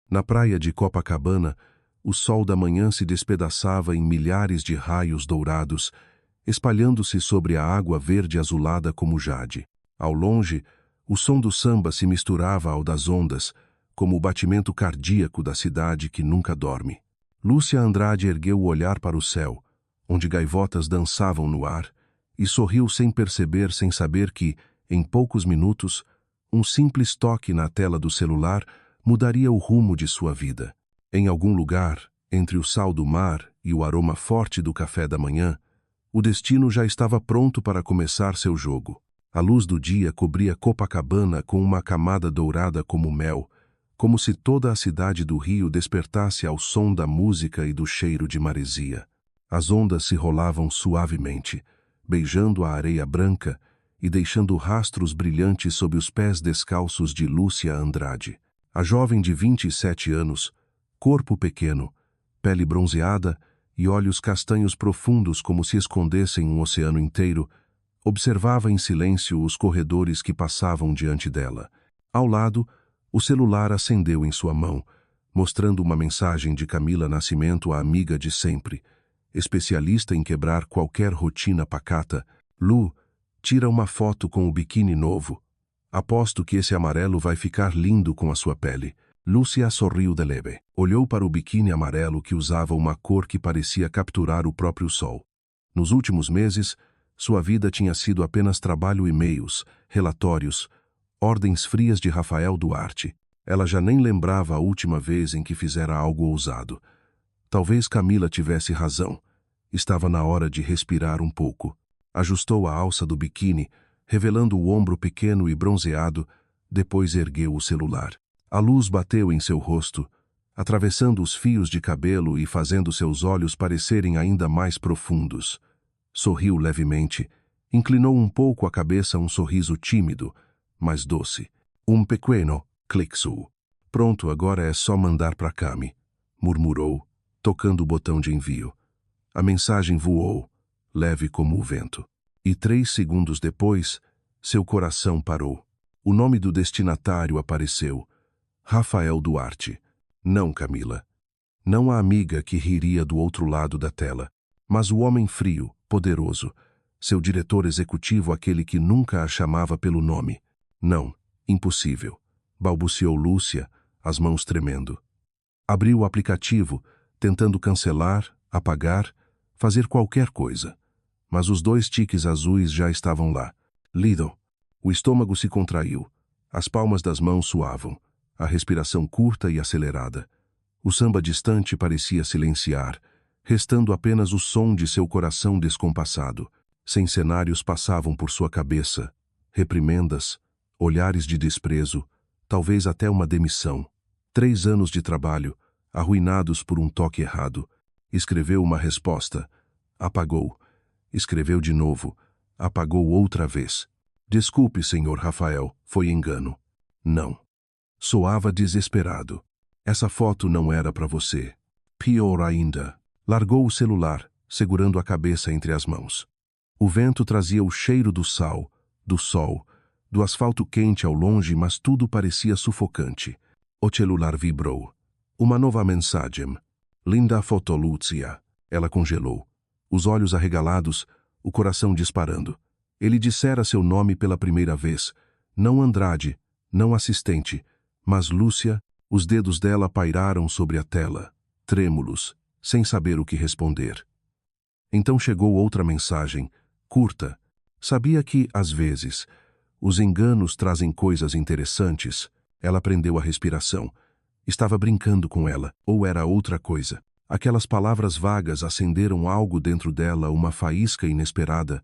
Na praia de Copacabana, o sol da manhã se despedaçava em milhares de raios dourados, espalhando-se sobre a água verde azulada como jade. Ao longe, o som do samba se misturava ao das ondas, como o batimento cardíaco da cidade que nunca dorme. Lúcia Andrade ergueu o olhar para o céu, onde gaivotas dançavam no ar, e sorriu sem perceber, sem saber que, em poucos minutos, um simples toque na tela do celular mudaria o rumo de sua vida. Em algum lugar, entre o sal do mar e o aroma forte do café da manhã, o destino já estava pronto para começar seu jogo. A luz do dia cobria Copacabana com uma camada dourada como mel, como se toda a cidade do Rio despertasse ao som da música e do cheiro de maresia. As ondas se rolavam suavemente, beijando a areia branca e deixando rastros brilhantes sob os pés descalços de Lúcia Andrade. A jovem de 27 anos, corpo pequeno, pele bronzeada e olhos castanhos profundos como se escondessem um oceano inteiro, observava em silêncio os corredores que passavam diante dela. Ao lado, o celular acendeu em sua mão, mostrando uma mensagem de Camila Nascimento, a amiga de sempre. Especialista em quebrar qualquer rotina pacata, Lu, tira uma foto com o biquíni novo. Aposto que esse amarelo vai ficar lindo com a sua pele. Lúcia sorriu de leve. Olhou para o biquíni amarelo que usava uma cor que parecia capturar o próprio sol. Nos últimos meses, sua vida tinha sido apenas trabalho, e-mails, relatórios, ordens frias de Rafael Duarte. Ela já nem lembrava a última vez em que fizera algo ousado. Talvez Camila tivesse razão. Estava na hora de respirar um pouco. Ajustou a alça do biquíni, revelando o ombro pequeno e bronzeado, depois ergueu o celular. A luz bateu em seu rosto, atravessando os fios de cabelo e fazendo seus olhos parecerem ainda mais profundos. Sorriu levemente, inclinou um pouco a cabeça, um sorriso tímido, mas doce. Um pequeno clique-su. Pronto, agora é só mandar para Cami, murmurou, tocando o botão de envio. A mensagem voou, leve como o vento. E 3 segundos depois, seu coração parou. O nome do destinatário apareceu. Rafael Duarte. Não Camila. Não a amiga que riria do outro lado da tela, mas o homem frio, poderoso, seu diretor executivo, aquele que nunca a chamava pelo nome. Não, impossível, balbuciou Lúcia, as mãos tremendo. Abriu o aplicativo, tentando cancelar, apagar, fazer qualquer coisa. Mas os 2 tiques azuis já estavam lá. Lido. O estômago se contraiu. As palmas das mãos suavam. A respiração curta e acelerada. O samba distante parecia silenciar, restando apenas o som de seu coração descompassado. Cenários passavam por sua cabeça. Reprimendas, olhares de desprezo, talvez até uma demissão. 3 anos de trabalho, arruinados por um toque errado. Escreveu uma resposta. Apagou. Escreveu de novo. Apagou outra vez. Desculpe, senhor Rafael, foi engano. Não. Soava desesperado. Essa foto não era para você. Pior ainda. Largou o celular, segurando a cabeça entre as mãos. O vento trazia o cheiro do sal, do sol, do asfalto quente ao longe, mas tudo parecia sufocante. O celular vibrou. Uma nova mensagem. Linda foto, Lúcia. Ela congelou. Os olhos arregalados, o coração disparando. Ele dissera seu nome pela primeira vez. Não Andrade, não assistente, mas Lúcia. Os dedos dela pairaram sobre a tela, trêmulos, sem saber o que responder. Então chegou outra mensagem, curta. Sabia que, às vezes, os enganos trazem coisas interessantes. Ela prendeu a respiração. Estava brincando com ela, ou era outra coisa. Aquelas palavras vagas acenderam algo dentro dela, uma faísca inesperada,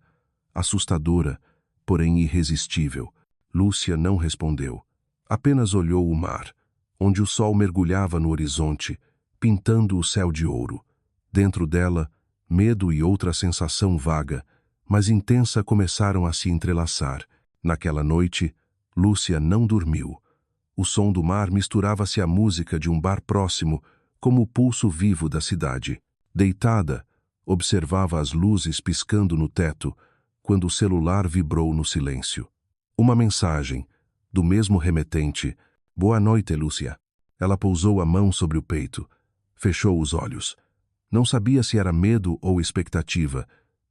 assustadora, porém irresistível. Lúcia não respondeu. Apenas olhou o mar, onde o sol mergulhava no horizonte, pintando o céu de ouro. Dentro dela, medo e outra sensação vaga, mas intensa, começaram a se entrelaçar. Naquela noite, Lúcia não dormiu. O som do mar misturava-se à música de um bar próximo, como o pulso vivo da cidade. Deitada, observava as luzes piscando no teto, quando o celular vibrou no silêncio. Uma mensagem, do mesmo remetente. Boa noite, Lúcia. Ela pousou a mão sobre o peito. Fechou os olhos. Não sabia se era medo ou expectativa,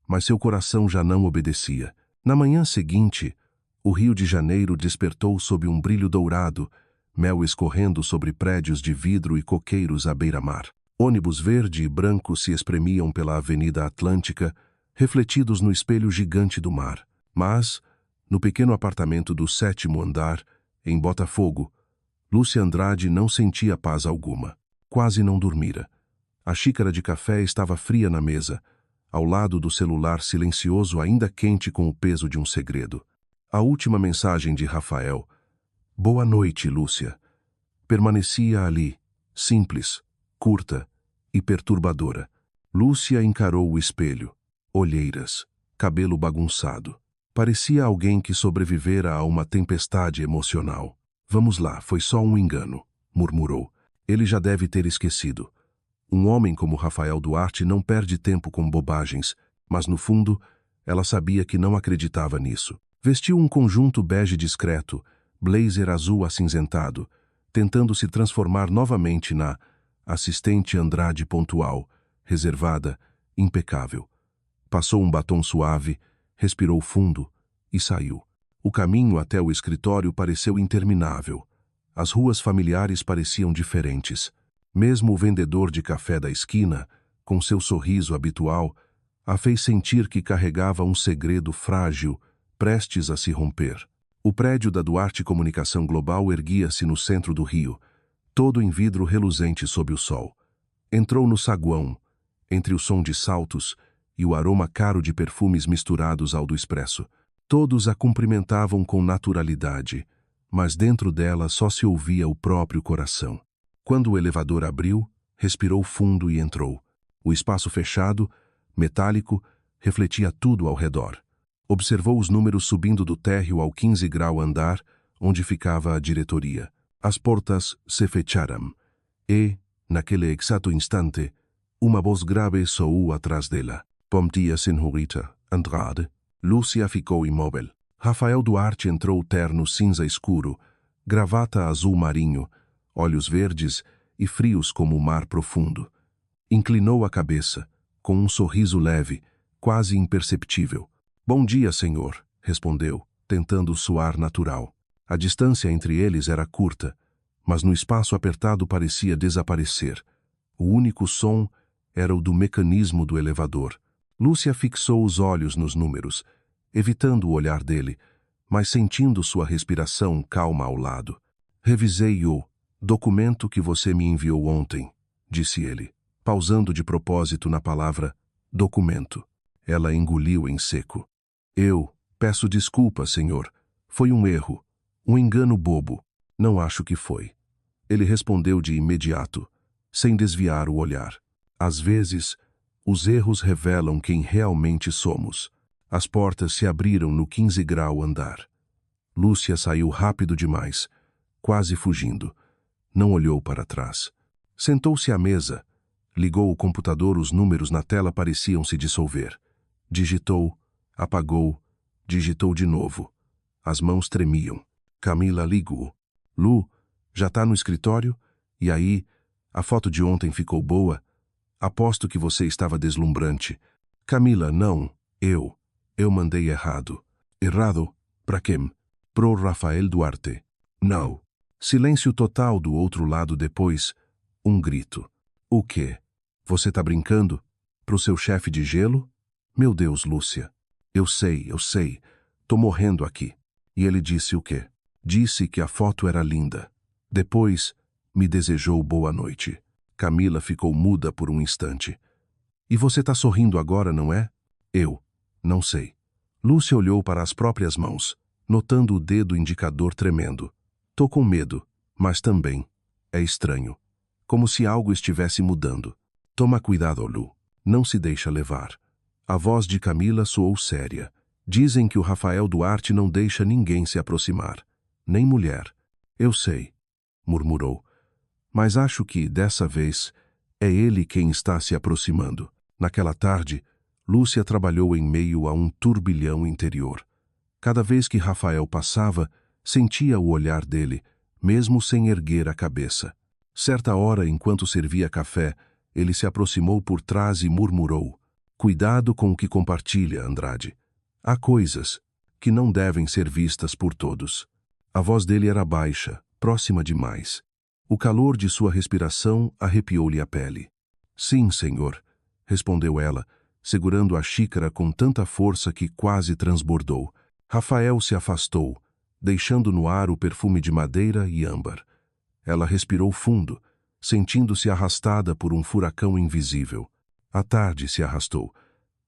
mas seu coração já não obedecia. Na manhã seguinte, o Rio de Janeiro despertou sob um brilho dourado, mel escorrendo sobre prédios de vidro e coqueiros à beira-mar. Ônibus verde e branco se espremiam pela Avenida Atlântica, refletidos no espelho gigante do mar. Mas, no pequeno apartamento do 7º andar, em Botafogo, Lúcia Andrade não sentia paz alguma. Quase não dormira. A xícara de café estava fria na mesa, ao lado do celular silencioso ainda quente com o peso de um segredo. A última mensagem de Rafael, "Boa noite, Lúcia", permanecia ali, simples, curta e perturbadora. Lúcia encarou o espelho. Olheiras, cabelo bagunçado. Parecia alguém que sobrevivera a uma tempestade emocional. "Vamos lá, foi só um engano", murmurou. Ele já deve ter esquecido. Um homem como Rafael Duarte não perde tempo com bobagens, mas no fundo, ela sabia que não acreditava nisso. Vestiu um conjunto bege discreto, blazer azul acinzentado, tentando se transformar novamente na assistente Andrade pontual, reservada, impecável. Passou um batom suave, respirou fundo e saiu. O caminho até o escritório pareceu interminável. As ruas familiares pareciam diferentes. Mesmo o vendedor de café da esquina, com seu sorriso habitual, a fez sentir que carregava um segredo frágil, prestes a se romper. O prédio da Duarte Comunicação Global erguia-se no centro do Rio, todo em vidro reluzente sob o sol. Entrou no saguão, entre o som de saltos e o aroma caro de perfumes misturados ao do expresso. Todos a cumprimentavam com naturalidade, mas dentro dela só se ouvia o próprio coração. Quando o elevador abriu, respirou fundo e entrou. O espaço fechado, metálico, refletia tudo ao redor. Observou os números subindo do térreo ao 15º andar, onde ficava a diretoria. As portas se fecharam, e, naquele exato instante, uma voz grave soou atrás dela. "Bom dia, senhorita Andrade." Lúcia ficou imóvel. Rafael Duarte entrou terno cinza escuro, gravata azul marinho, olhos verdes e frios como o mar profundo. Inclinou a cabeça, com um sorriso leve, quase imperceptível. "Bom dia, senhor", respondeu, tentando soar natural. A distância entre eles era curta, mas no espaço apertado parecia desaparecer. O único som era o do mecanismo do elevador. Lúcia fixou os olhos nos números, evitando o olhar dele, mas sentindo sua respiração calma ao lado. "Revisei o documento que você me enviou ontem", disse ele, pausando de propósito na palavra documento. Ela engoliu em seco. "Eu peço desculpa, senhor. Foi um erro, um engano bobo." "Não acho que foi." Ele respondeu de imediato, sem desviar o olhar. Às vezes, os erros revelam quem realmente somos. As portas se abriram no 15º andar. Lúcia saiu rápido demais, quase fugindo. Não olhou para trás. Sentou-se à mesa. Ligou o computador, os números na tela pareciam se dissolver. Digitou, apagou, digitou de novo. As mãos tremiam. Camila ligou. "Lu, já tá no escritório? E aí, a foto de ontem ficou boa? Aposto que você estava deslumbrante." "Camila, não, eu mandei errado." "Errado? Pra quem?" "Pro Rafael Duarte." "Não." Silêncio total do outro lado depois, um grito. "O quê? Você tá brincando? Pro seu chefe de gelo?" "Meu Deus, Lúcia. Eu sei. Tô morrendo aqui." E ele disse o quê? Disse que a foto era linda. Depois, me desejou boa noite. Camila ficou muda por um instante. "E você tá sorrindo agora, não é?" "Eu não sei." Lúcia olhou para as próprias mãos, notando o dedo indicador tremendo. "Tô com medo, mas também é estranho. Como se algo estivesse mudando." "Toma cuidado, Lu. Não se deixa levar." A voz de Camila soou séria. "Dizem que o Rafael Duarte não deixa ninguém se aproximar. Nem mulher." "Eu sei", murmurou. "Mas acho que, dessa vez, é ele quem está se aproximando." Naquela tarde, Lúcia trabalhou em meio a um turbilhão interior. Cada vez que Rafael passava, sentia o olhar dele, mesmo sem erguer a cabeça. Certa hora, enquanto servia café, ele se aproximou por trás e murmurou: "Cuidado com o que compartilha, Andrade. Há coisas que não devem ser vistas por todos." A voz dele era baixa, próxima demais. O calor de sua respiração arrepiou-lhe a pele. "Sim, senhor", respondeu ela, segurando a xícara com tanta força que quase transbordou. Rafael se afastou, deixando no ar o perfume de madeira e âmbar. Ela respirou fundo, sentindo-se arrastada por um furacão invisível. A tarde se arrastou.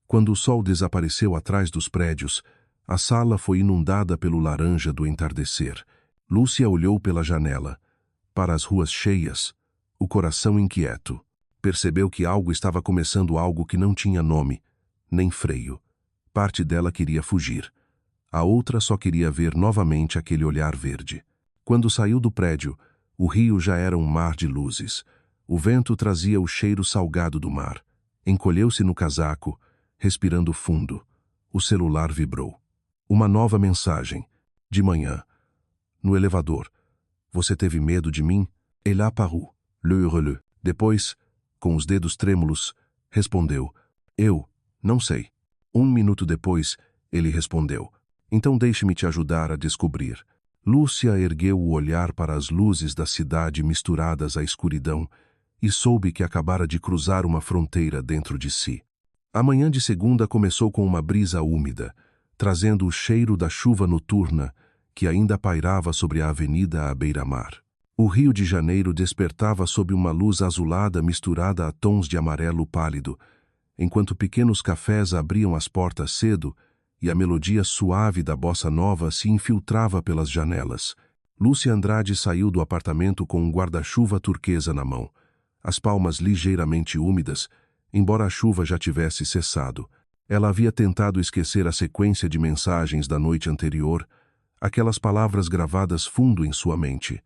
Quando o sol desapareceu atrás dos prédios, a sala foi inundada pelo laranja do entardecer. Lúcia olhou pela janela, para as ruas cheias, o coração inquieto. Percebeu que algo estava começando, algo que não tinha nome, nem freio. Parte dela queria fugir. A outra só queria ver novamente aquele olhar verde. Quando saiu do prédio, o rio já era um mar de luzes. O vento trazia o cheiro salgado do mar. Encolheu-se no casaco, respirando fundo. O celular vibrou. Uma nova mensagem. De manhã. No elevador. "Você teve medo de mim?" Elle a paru. Le hurle. Depois, com os dedos trêmulos, respondeu: "Eu, não sei." 1 minuto depois, ele respondeu: "Então deixe-me te ajudar a descobrir." Lúcia ergueu o olhar para as luzes da cidade misturadas à escuridão e soube que acabara de cruzar uma fronteira dentro de si. A manhã de segunda começou com uma brisa úmida, trazendo o cheiro da chuva noturna que ainda pairava sobre a avenida à beira-mar. O Rio de Janeiro despertava sob uma luz azulada misturada a tons de amarelo pálido, enquanto pequenos cafés abriam as portas cedo e a melodia suave da bossa nova se infiltrava pelas janelas. Lúcia Andrade saiu do apartamento com um guarda-chuva turquesa na mão, as palmas ligeiramente úmidas, embora a chuva já tivesse cessado. Ela havia tentado esquecer a sequência de mensagens da noite anterior, aquelas palavras gravadas fundo em sua mente.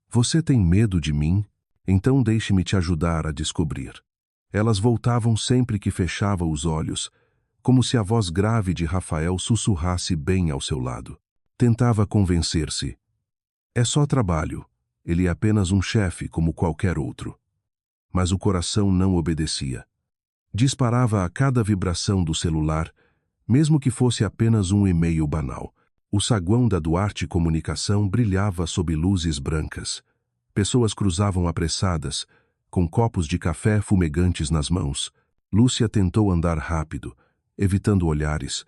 "Você tem medo de mim? Então deixe-me te ajudar a descobrir." Elas voltavam sempre que fechava os olhos, como se a voz grave de Rafael sussurrasse bem ao seu lado. Tentava convencer-se. "É só trabalho. Ele é apenas um chefe como qualquer outro." Mas o coração não obedecia. Disparava a cada vibração do celular, mesmo que fosse apenas um e-mail banal. O saguão da Duarte Comunicação brilhava sob luzes brancas. Pessoas cruzavam apressadas, com copos de café fumegantes nas mãos. Lúcia tentou andar rápido, evitando olhares,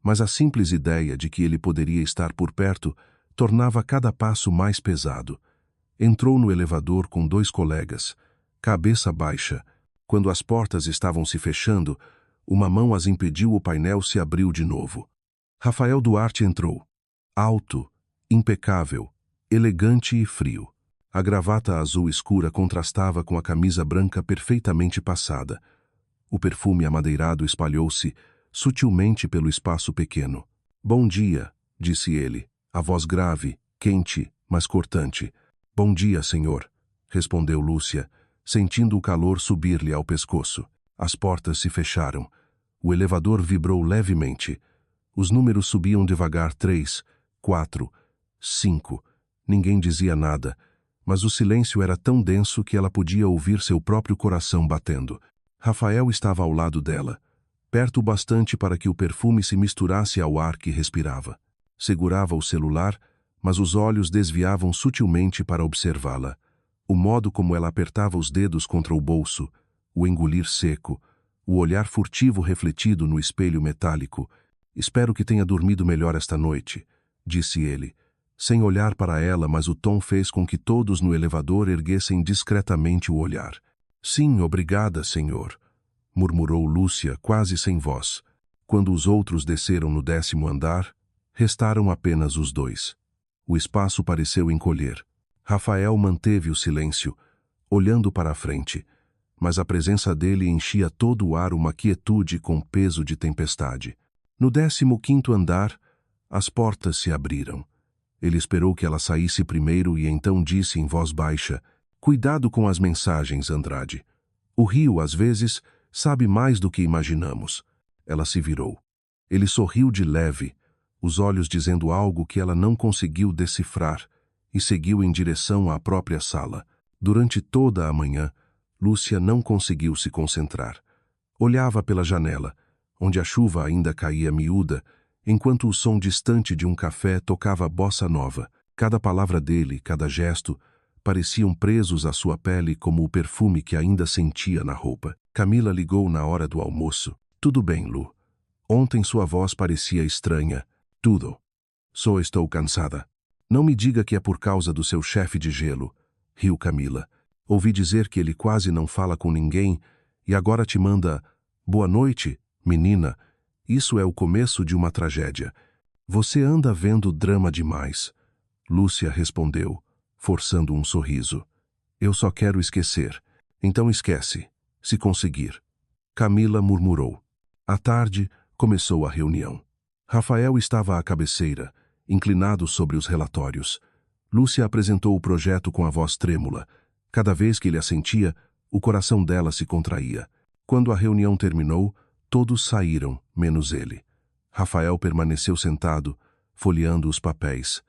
mas a simples ideia de que ele poderia estar por perto tornava cada passo mais pesado. Entrou no elevador com 2 colegas, cabeça baixa. Quando as portas estavam se fechando, uma mão as impediu, o painel se abriu de novo. Rafael Duarte entrou. Alto, impecável, elegante e frio. A gravata azul escura contrastava com a camisa branca perfeitamente passada. O perfume amadeirado espalhou-se sutilmente pelo espaço pequeno. "Bom dia", disse ele, a voz grave, quente, mas cortante. "Bom dia, senhor", respondeu Lúcia, sentindo o calor subir-lhe ao pescoço. As portas se fecharam. O elevador vibrou levemente. Os números subiam devagar: 3, 4, 5. Ninguém dizia nada, mas o silêncio era tão denso que ela podia ouvir seu próprio coração batendo. Rafael estava ao lado dela, perto o bastante para que o perfume se misturasse ao ar que respirava. Segurava o celular, mas os olhos desviavam sutilmente para observá-la. O modo como ela apertava os dedos contra o bolso, o engolir seco, o olhar furtivo refletido no espelho metálico. "Espero que tenha dormido melhor esta noite", disse ele, sem olhar para ela, mas o tom fez com que todos no elevador erguessem discretamente o olhar. "Sim, obrigada, senhor", murmurou Lúcia, quase sem voz. Quando os outros desceram no 10º andar, restaram apenas os 2. O espaço pareceu encolher. Rafael manteve o silêncio, olhando para a frente, mas a presença dele enchia todo o ar, uma quietude com peso de tempestade. No 15º andar, as portas se abriram. Ele esperou que ela saísse primeiro e então disse em voz baixa: "Cuidado com as mensagens, Andrade. O rio, às vezes, sabe mais do que imaginamos." Ela se virou. Ele sorriu de leve, os olhos dizendo algo que ela não conseguiu decifrar, e seguiu em direção à própria sala. Durante toda a manhã, Lúcia não conseguiu se concentrar. Olhava pela janela, onde a chuva ainda caía miúda, enquanto o som distante de um café tocava bossa nova. Cada palavra dele, cada gesto, pareciam presos à sua pele como o perfume que ainda sentia na roupa. Camila ligou na hora do almoço. Tudo bem, Lu. Ontem sua voz parecia estranha. Tudo. Só estou cansada. Não me diga que é por causa do seu chefe de gelo, riu Camila. Ouvi dizer que ele quase não fala com ninguém e agora te manda boa noite, menina. Isso é o começo de uma tragédia. Você anda vendo drama demais. Lúcia respondeu, forçando um sorriso. Eu só quero esquecer. Então esquece, se conseguir. Camila murmurou. À tarde, começou a reunião. Rafael estava à cabeceira, inclinado sobre os relatórios. Lúcia apresentou o projeto com a voz trêmula. Cada vez que ele assentia, o coração dela se contraía. Quando a reunião terminou, todos saíram, menos ele. Rafael permaneceu sentado, folheando os papéis.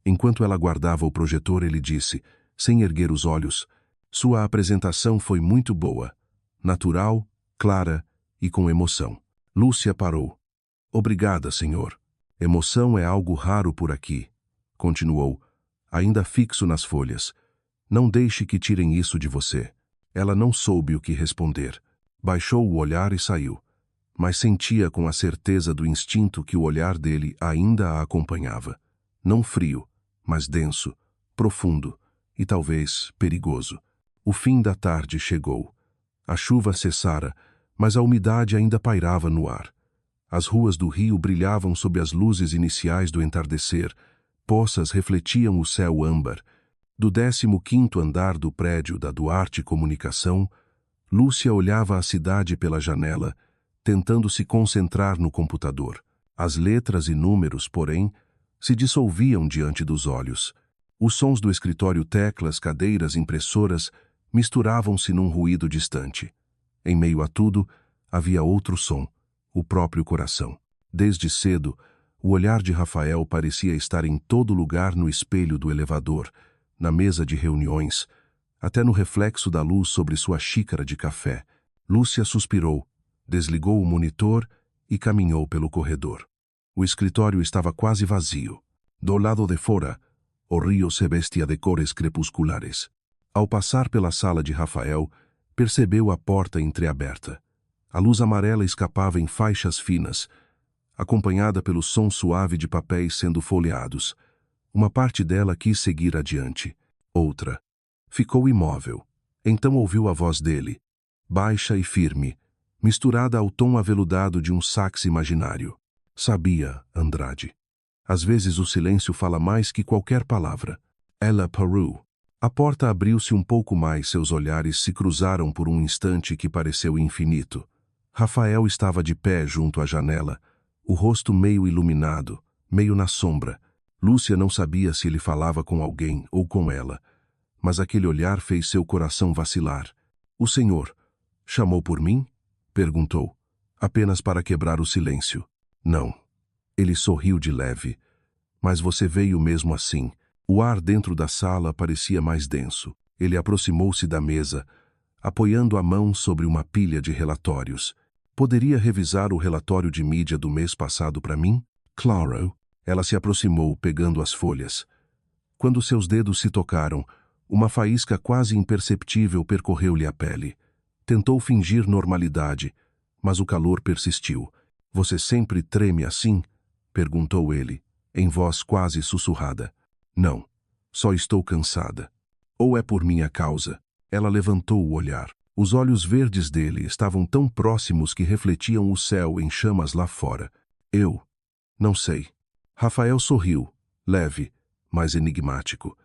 Enquanto ela guardava o projetor, ele disse, sem erguer os olhos, sua apresentação foi muito boa, natural, clara e com emoção. Lúcia parou. Obrigada, senhor. Emoção é algo raro por aqui, continuou, ainda fixo nas folhas. Não deixe que tirem isso de você. Ela não soube o que responder. Baixou o olhar e saiu. Mas sentia com a certeza do instinto que o olhar dele ainda a acompanhava. Não frio, mas denso, profundo e talvez perigoso. O fim da tarde chegou. A chuva cessara, mas a umidade ainda pairava no ar. As ruas do Rio brilhavam sob as luzes iniciais do entardecer. Poças refletiam o céu âmbar. Do 15º andar do prédio da Duarte Comunicação, Lúcia olhava a cidade pela janela, tentando se concentrar no computador. As letras e números, porém, se dissolviam diante dos olhos. Os sons do escritório, teclas, cadeiras, impressoras, misturavam-se num ruído distante. Em meio a tudo, havia outro som, o próprio coração. Desde cedo, o olhar de Rafael parecia estar em todo lugar no espelho do elevador, na mesa de reuniões, até no reflexo da luz sobre sua xícara de café. Lúcia suspirou, desligou o monitor e caminhou pelo corredor. O escritório estava quase vazio. Do lado de fora, o rio se vestia de cores crepusculares. Ao passar pela sala de Rafael, percebeu a porta entreaberta. A luz amarela escapava em faixas finas, acompanhada pelo som suave de papéis sendo folheados. Uma parte dela quis seguir adiante. Outra ficou imóvel. Então ouviu a voz dele, baixa e firme, misturada ao tom aveludado de um sax imaginário. Sabia, Andrade. Às vezes o silêncio fala mais que qualquer palavra. Ela parou. A porta abriu-se um pouco mais, seus olhares se cruzaram por um instante que pareceu infinito. Rafael estava de pé junto à janela, o rosto meio iluminado, meio na sombra. Lúcia não sabia se ele falava com alguém ou com ela, mas aquele olhar fez seu coração vacilar. O senhor chamou por mim? Perguntou, apenas para quebrar o silêncio. Não. Ele sorriu de leve. Mas você veio mesmo assim. O ar dentro da sala parecia mais denso. Ele aproximou-se da mesa, apoiando a mão sobre uma pilha de relatórios. Poderia revisar o relatório de mídia do mês passado para mim? Claro. Ela se aproximou, pegando as folhas. Quando seus dedos se tocaram, uma faísca quase imperceptível percorreu-lhe a pele. Tentou fingir normalidade, mas o calor persistiu. Você sempre treme assim? Perguntou ele, em voz quase sussurrada. Não, só estou cansada. Ou é por minha causa? Ela levantou o olhar. Os olhos verdes dele estavam tão próximos que refletiam o céu em chamas lá fora. Eu? Não sei. Rafael sorriu, leve, mas enigmático.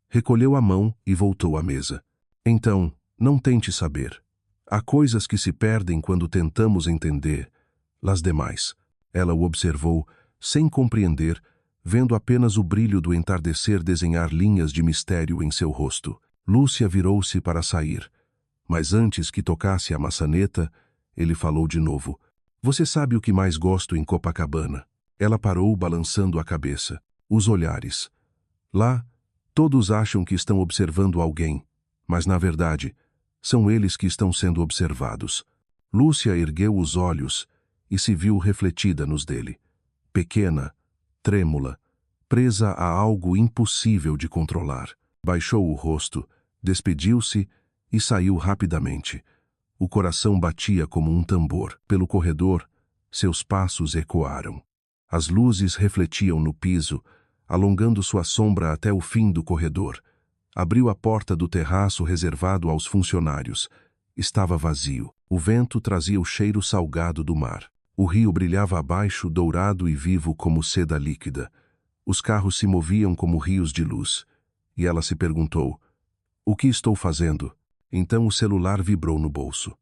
Recolheu a mão e voltou à mesa. Então, não tente saber. Há coisas que se perdem quando tentamos entender. Las demais. Ela o observou, sem compreender, vendo apenas o brilho do entardecer desenhar linhas de mistério em seu rosto. Lúcia virou-se para sair. Mas antes que tocasse a maçaneta, ele falou de novo. Você sabe o que mais gosto em Copacabana? Ela parou, balançando a cabeça. Os olhares. Lá, todos acham que estão observando alguém, Mas, na verdade, são eles que estão sendo observados. Lúcia ergueu os olhos e se viu refletida nos dele. Pequena, trêmula, presa a algo impossível de controlar. Baixou o rosto, despediu-se e saiu rapidamente. O coração batia como um tambor. Pelo corredor, seus passos ecoaram. As luzes refletiam no piso, alongando sua sombra até o fim do corredor. Abriu a porta do terraço reservado aos funcionários. Estava vazio. O vento trazia o cheiro salgado do mar. O rio brilhava abaixo, dourado e vivo como seda líquida. Os carros se moviam como rios de luz. E ela se perguntou: o que estou fazendo? Então o celular vibrou no bolso.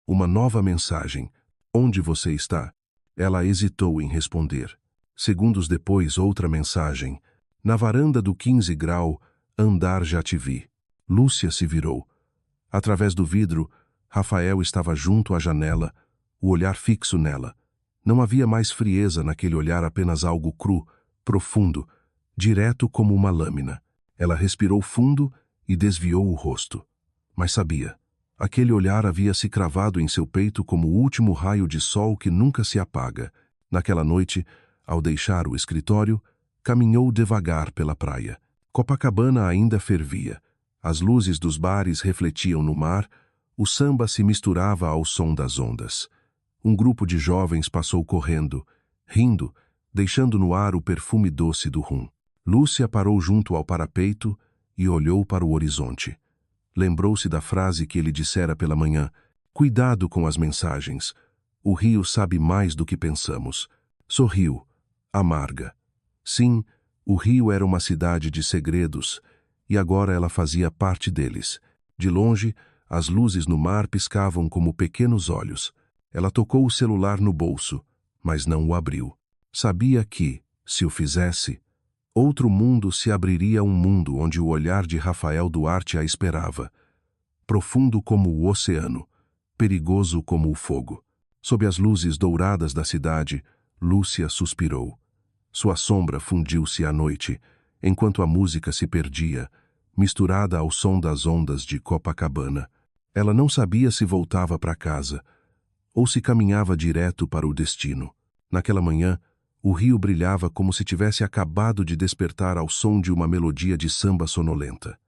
Uma nova mensagem. Onde você está? Ela hesitou em responder. Segundos depois, outra mensagem. Na varanda do 15 grau, andar já te vi. Lúcia se virou. Através do vidro, Rafael estava junto à janela, o olhar fixo nela. Não havia mais frieza naquele olhar, apenas algo cru, profundo, direto como uma lâmina. Ela respirou fundo e desviou o rosto. Mas sabia. Aquele olhar havia se cravado em seu peito como o último raio de sol que nunca se apaga. Naquela noite, ao deixar o escritório, caminhou devagar pela praia. Copacabana ainda fervia. As luzes dos bares refletiam no mar, o samba se misturava ao som das ondas. Um grupo de jovens passou correndo, rindo, deixando no ar o perfume doce do rum. Lúcia parou junto ao parapeito e olhou para o horizonte. Lembrou-se da frase que ele dissera pela manhã: cuidado com as mensagens. O rio sabe mais do que pensamos. Sorriu, amarga. Sim, o rio era uma cidade de segredos, e agora ela fazia parte deles. De longe, as luzes no mar piscavam como pequenos olhos. Ela tocou o celular no bolso, mas não o abriu. Sabia que, se o fizesse, outro mundo se abriria, um mundo onde o olhar de Rafael Duarte a esperava. Profundo como o oceano, perigoso como o fogo. Sob as luzes douradas da cidade, Lúcia suspirou. Sua sombra fundiu-se à noite, enquanto a música se perdia, misturada ao som das ondas de Copacabana. Ela não sabia se voltava para casa, ou se caminhava direto para o destino. Naquela manhã, o rio brilhava como se tivesse acabado de despertar ao som de uma melodia de samba sonolenta.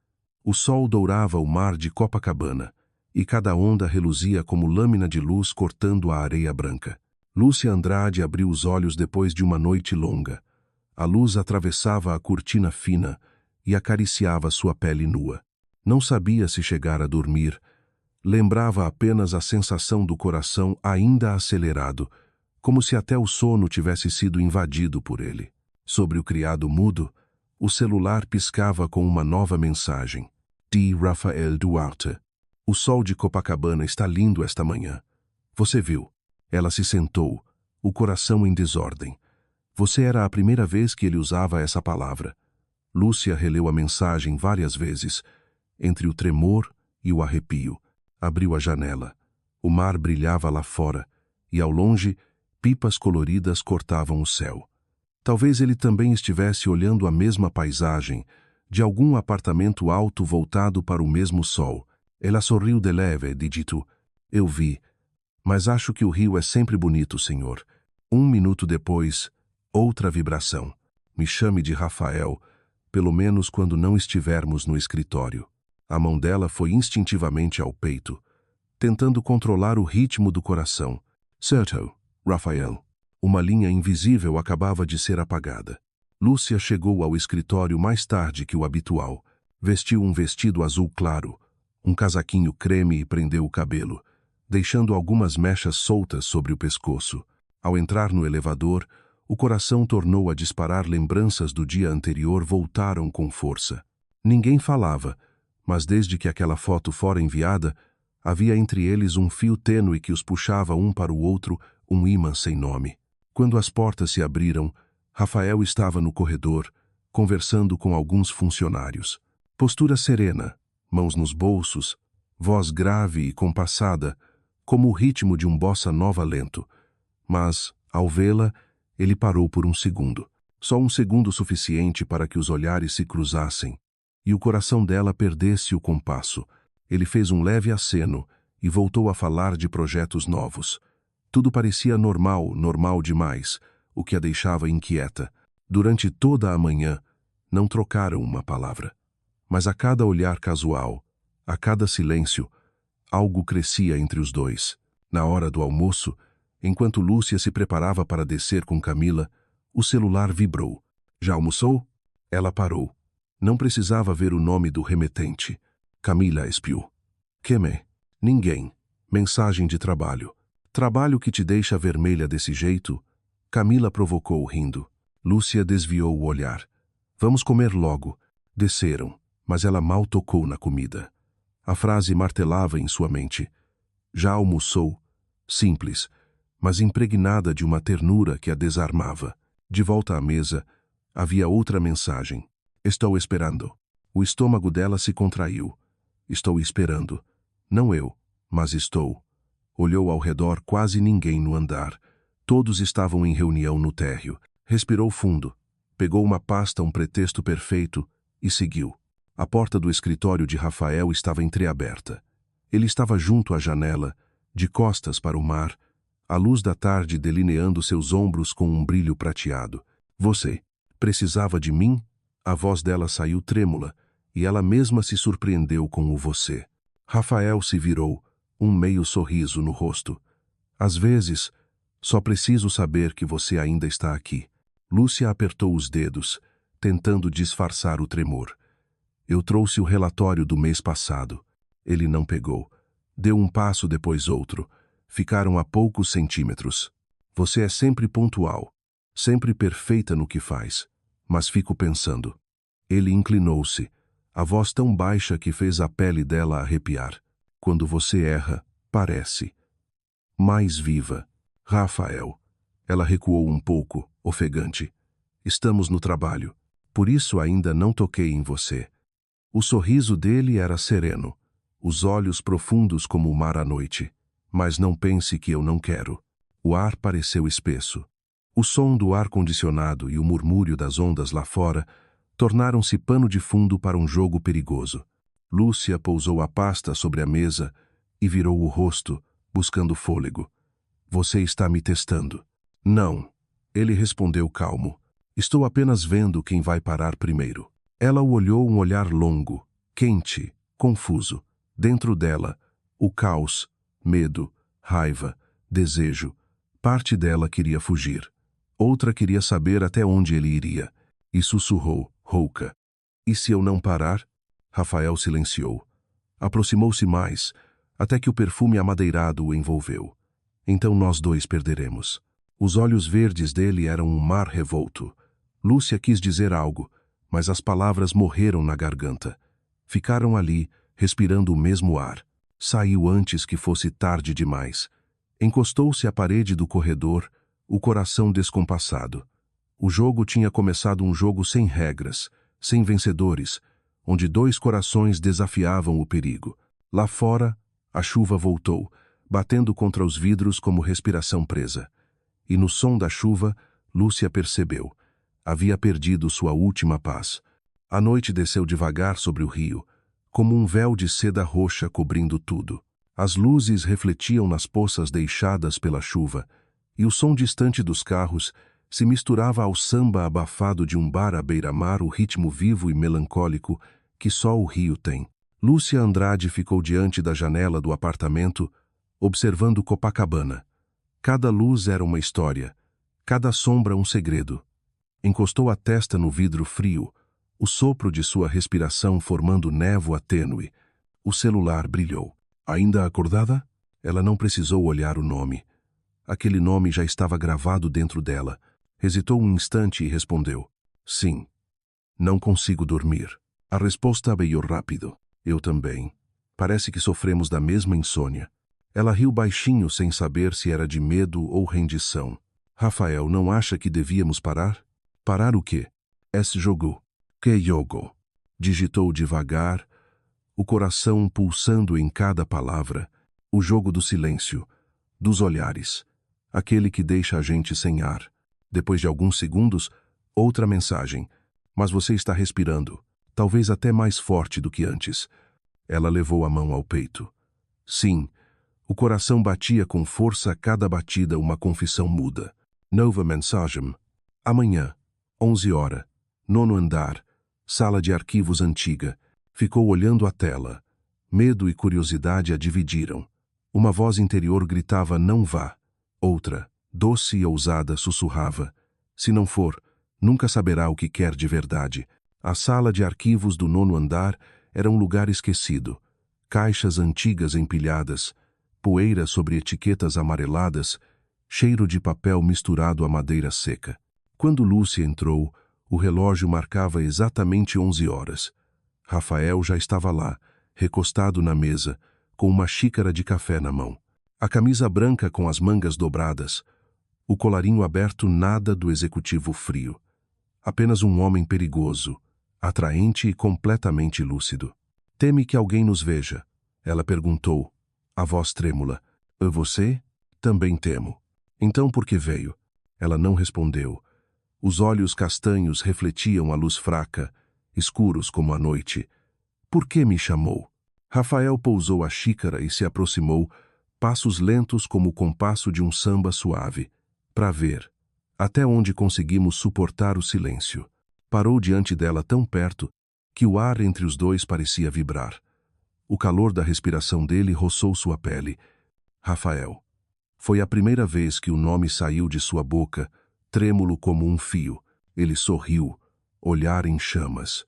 O sol dourava o mar de Copacabana, e cada onda reluzia como lâmina de luz cortando a areia branca. Lúcia Andrade abriu os olhos depois de uma noite longa. A luz atravessava a cortina fina e acariciava sua pele nua. Não sabia se chegar a dormir. Lembrava apenas a sensação do coração ainda acelerado, como se até o sono tivesse sido invadido por ele. Sobre o criado mudo, o celular piscava com uma nova mensagem. De Rafael Duarte. O sol de Copacabana está lindo esta manhã. Você viu? Ela se sentou, o coração em desordem. Você era a primeira vez que ele usava essa palavra. Lúcia releu a mensagem várias vezes, entre o tremor e o arrepio. Abriu a janela. O mar brilhava lá fora, e ao longe, pipas coloridas cortavam o céu. Talvez ele também estivesse olhando a mesma paisagem, de algum apartamento alto voltado para o mesmo sol. Ela sorriu de leve e digitou: eu vi, mas acho que o rio é sempre bonito, senhor. 1 minuto depois, outra vibração. Me chame de Rafael, pelo menos quando não estivermos no escritório. A mão dela foi instintivamente ao peito, tentando controlar o ritmo do coração. Certo, Rafael. Uma linha invisível acabava de ser apagada. Lúcia chegou ao escritório mais tarde que o habitual. Vestiu um vestido azul claro, um casaquinho creme e prendeu o cabelo, deixando algumas mechas soltas sobre o pescoço. Ao entrar no elevador, o coração tornou a disparar. Lembranças do dia anterior voltaram com força. Ninguém falava, mas desde que aquela foto fora enviada, havia entre eles um fio tênue que os puxava um para o outro, um ímã sem nome. Quando as portas se abriram, Rafael estava no corredor, conversando com alguns funcionários. Postura serena, mãos nos bolsos, voz grave e compassada, como o ritmo de um bossa nova lento. Mas, ao vê-la, ele parou por um segundo. Só um segundo suficiente para que os olhares se cruzassem, e o coração dela perdesse o compasso. Ele fez um leve aceno e voltou a falar de projetos novos. Tudo parecia normal, normal demais, o que a deixava inquieta. Durante toda a manhã, não trocaram uma palavra. Mas a cada olhar casual, a cada silêncio, algo crescia entre os dois. Na hora do almoço, enquanto Lúcia se preparava para descer com Camila, o celular vibrou. Já almoçou? Ela parou. Não precisava ver o nome do remetente. Camila espiou. Quem? Ninguém. Mensagem de trabalho. Trabalho que te deixa vermelha desse jeito? Camila provocou rindo. Lúcia desviou o olhar. Vamos comer logo. Desceram, mas ela mal tocou na comida. A frase martelava em sua mente. Já almoçou? Simples, mas impregnada de uma ternura que a desarmava. De volta à mesa, havia outra mensagem. Estou esperando. O estômago dela se contraiu. Estou esperando. Não eu, mas estou. Olhou ao redor, quase ninguém no andar. Todos estavam em reunião no térreo. Respirou fundo. Pegou uma pasta, um pretexto perfeito, e seguiu. A porta do escritório de Rafael estava entreaberta. Ele estava junto à janela, de costas para o mar, a luz da tarde delineando seus ombros com um brilho prateado. Você precisava de mim? A voz dela saiu trêmula, e ela mesma se surpreendeu com o você. Rafael se virou, um meio sorriso no rosto. Às vezes, só preciso saber que você ainda está aqui. Lúcia apertou os dedos, tentando disfarçar o tremor. Eu trouxe o relatório do mês passado. Ele não pegou. Deu um passo, depois outro. Ficaram a poucos centímetros. Você é sempre pontual, sempre perfeita no que faz. Mas fico pensando. Ele inclinou-se, a voz tão baixa que fez a pele dela arrepiar. Quando você erra, parece mais viva. Rafael. Ela recuou um pouco, ofegante. Estamos no trabalho. Por isso ainda não toquei em você. O sorriso dele era sereno, os olhos profundos como o mar à noite. Mas não pense que eu não quero. O ar pareceu espesso. O som do ar-condicionado e o murmúrio das ondas lá fora tornaram-se pano de fundo para um jogo perigoso. Lúcia pousou a pasta sobre a mesa e virou o rosto, buscando fôlego. Você está me testando. Não. Ele respondeu calmo. Estou apenas vendo quem vai parar primeiro. Ela o olhou, um olhar longo, quente, confuso. Dentro dela, o caos, medo, raiva, desejo. Parte dela queria fugir. Outra queria saber até onde ele iria. E sussurrou, rouca. E se eu não parar? Rafael silenciou. Aproximou-se mais, até que o perfume amadeirado o envolveu. Então nós dois perderemos. Os olhos verdes dele eram um mar revolto. Lúcia quis dizer algo, mas as palavras morreram na garganta. Ficaram ali, respirando o mesmo ar. Saiu antes que fosse tarde demais. Encostou-se à parede do corredor, o coração descompassado. O jogo tinha começado, um jogo sem regras, sem vencedores, onde dois corações desafiavam o perigo. Lá fora, a chuva voltou, batendo contra os vidros como respiração presa. E no som da chuva, Lúcia percebeu. Havia perdido sua última paz. A noite desceu devagar sobre o rio, como um véu de seda roxa cobrindo tudo. As luzes refletiam nas poças deixadas pela chuva, e o som distante dos carros se misturava ao samba abafado de um bar à beira-mar, o ritmo vivo e melancólico que só o rio tem. Lúcia Andrade ficou diante da janela do apartamento, observando Copacabana. Cada luz era uma história, cada sombra um segredo. Encostou a testa no vidro frio, o sopro de sua respiração formando névoa tênue. O celular brilhou. Ainda acordada? Ela não precisou olhar o nome. Aquele nome já estava gravado dentro dela. Hesitou um instante e respondeu. Sim. Não consigo dormir. A resposta veio rápido. Eu também. Parece que sofremos da mesma insônia. Ela riu baixinho sem saber se era de medo ou rendição. Rafael, não acha que devíamos parar? Parar o quê? Esse jogo. Que jogo? Digitou devagar, o coração pulsando em cada palavra. O jogo do silêncio, dos olhares. Aquele que deixa a gente sem ar. Depois de alguns segundos, outra mensagem. Mas você está respirando, talvez até mais forte do que antes. Ela levou a mão ao peito. Sim, o coração batia com força a cada batida, uma confissão muda. Nova mensagem. Amanhã, 11 horas, 9º andar, sala de arquivos antiga. Ficou olhando a tela. Medo e curiosidade a dividiram. Uma voz interior gritava: não vá. Outra, doce e ousada, sussurrava: se não for, nunca saberá o que quer de verdade. A sala de arquivos do 9º andar era um lugar esquecido. Caixas antigas empilhadas, poeira sobre etiquetas amareladas, cheiro de papel misturado a madeira seca. Quando Lúcia entrou, o relógio marcava exatamente 11 horas. Rafael já estava lá, recostado na mesa, com uma xícara de café na mão. A camisa branca com as mangas dobradas, o colarinho aberto, nada do executivo frio. Apenas um homem perigoso, atraente e completamente lúcido. Teme que alguém nos veja? Ela perguntou, a voz trêmula. Você? Também temo. Então por que veio? Ela não respondeu. Os olhos castanhos refletiam a luz fraca, escuros como a noite. Por que me chamou? Rafael pousou a xícara e se aproximou, passos lentos como o compasso de um samba suave, para ver, até onde conseguimos suportar o silêncio. Parou diante dela tão perto que o ar entre os dois parecia vibrar. O calor da respiração dele roçou sua pele. Rafael. Foi a primeira vez que o nome saiu de sua boca, trêmulo como um fio. Ele sorriu, olhar em chamas.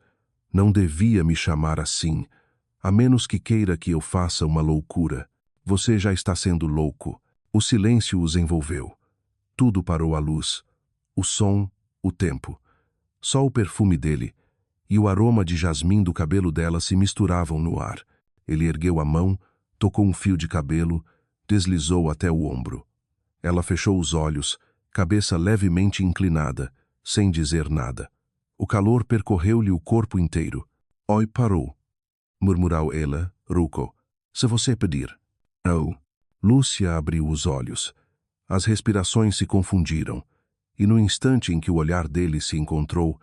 Não devia me chamar assim, a menos que queira que eu faça uma loucura. Você já está sendo louco. O silêncio os envolveu. Tudo parou à luz. O som, o tempo. Só o perfume dele e o aroma de jasmim do cabelo dela se misturavam no ar. Ele ergueu a mão, tocou um fio de cabelo, deslizou até o ombro. Ela fechou os olhos, cabeça levemente inclinada, sem dizer nada. O calor percorreu-lhe o corpo inteiro. Oi, parou, murmurou ela, rouco. Se você pedir. Oh. Lúcia abriu os olhos. As respirações se confundiram, e no instante em que o olhar dele se encontrou,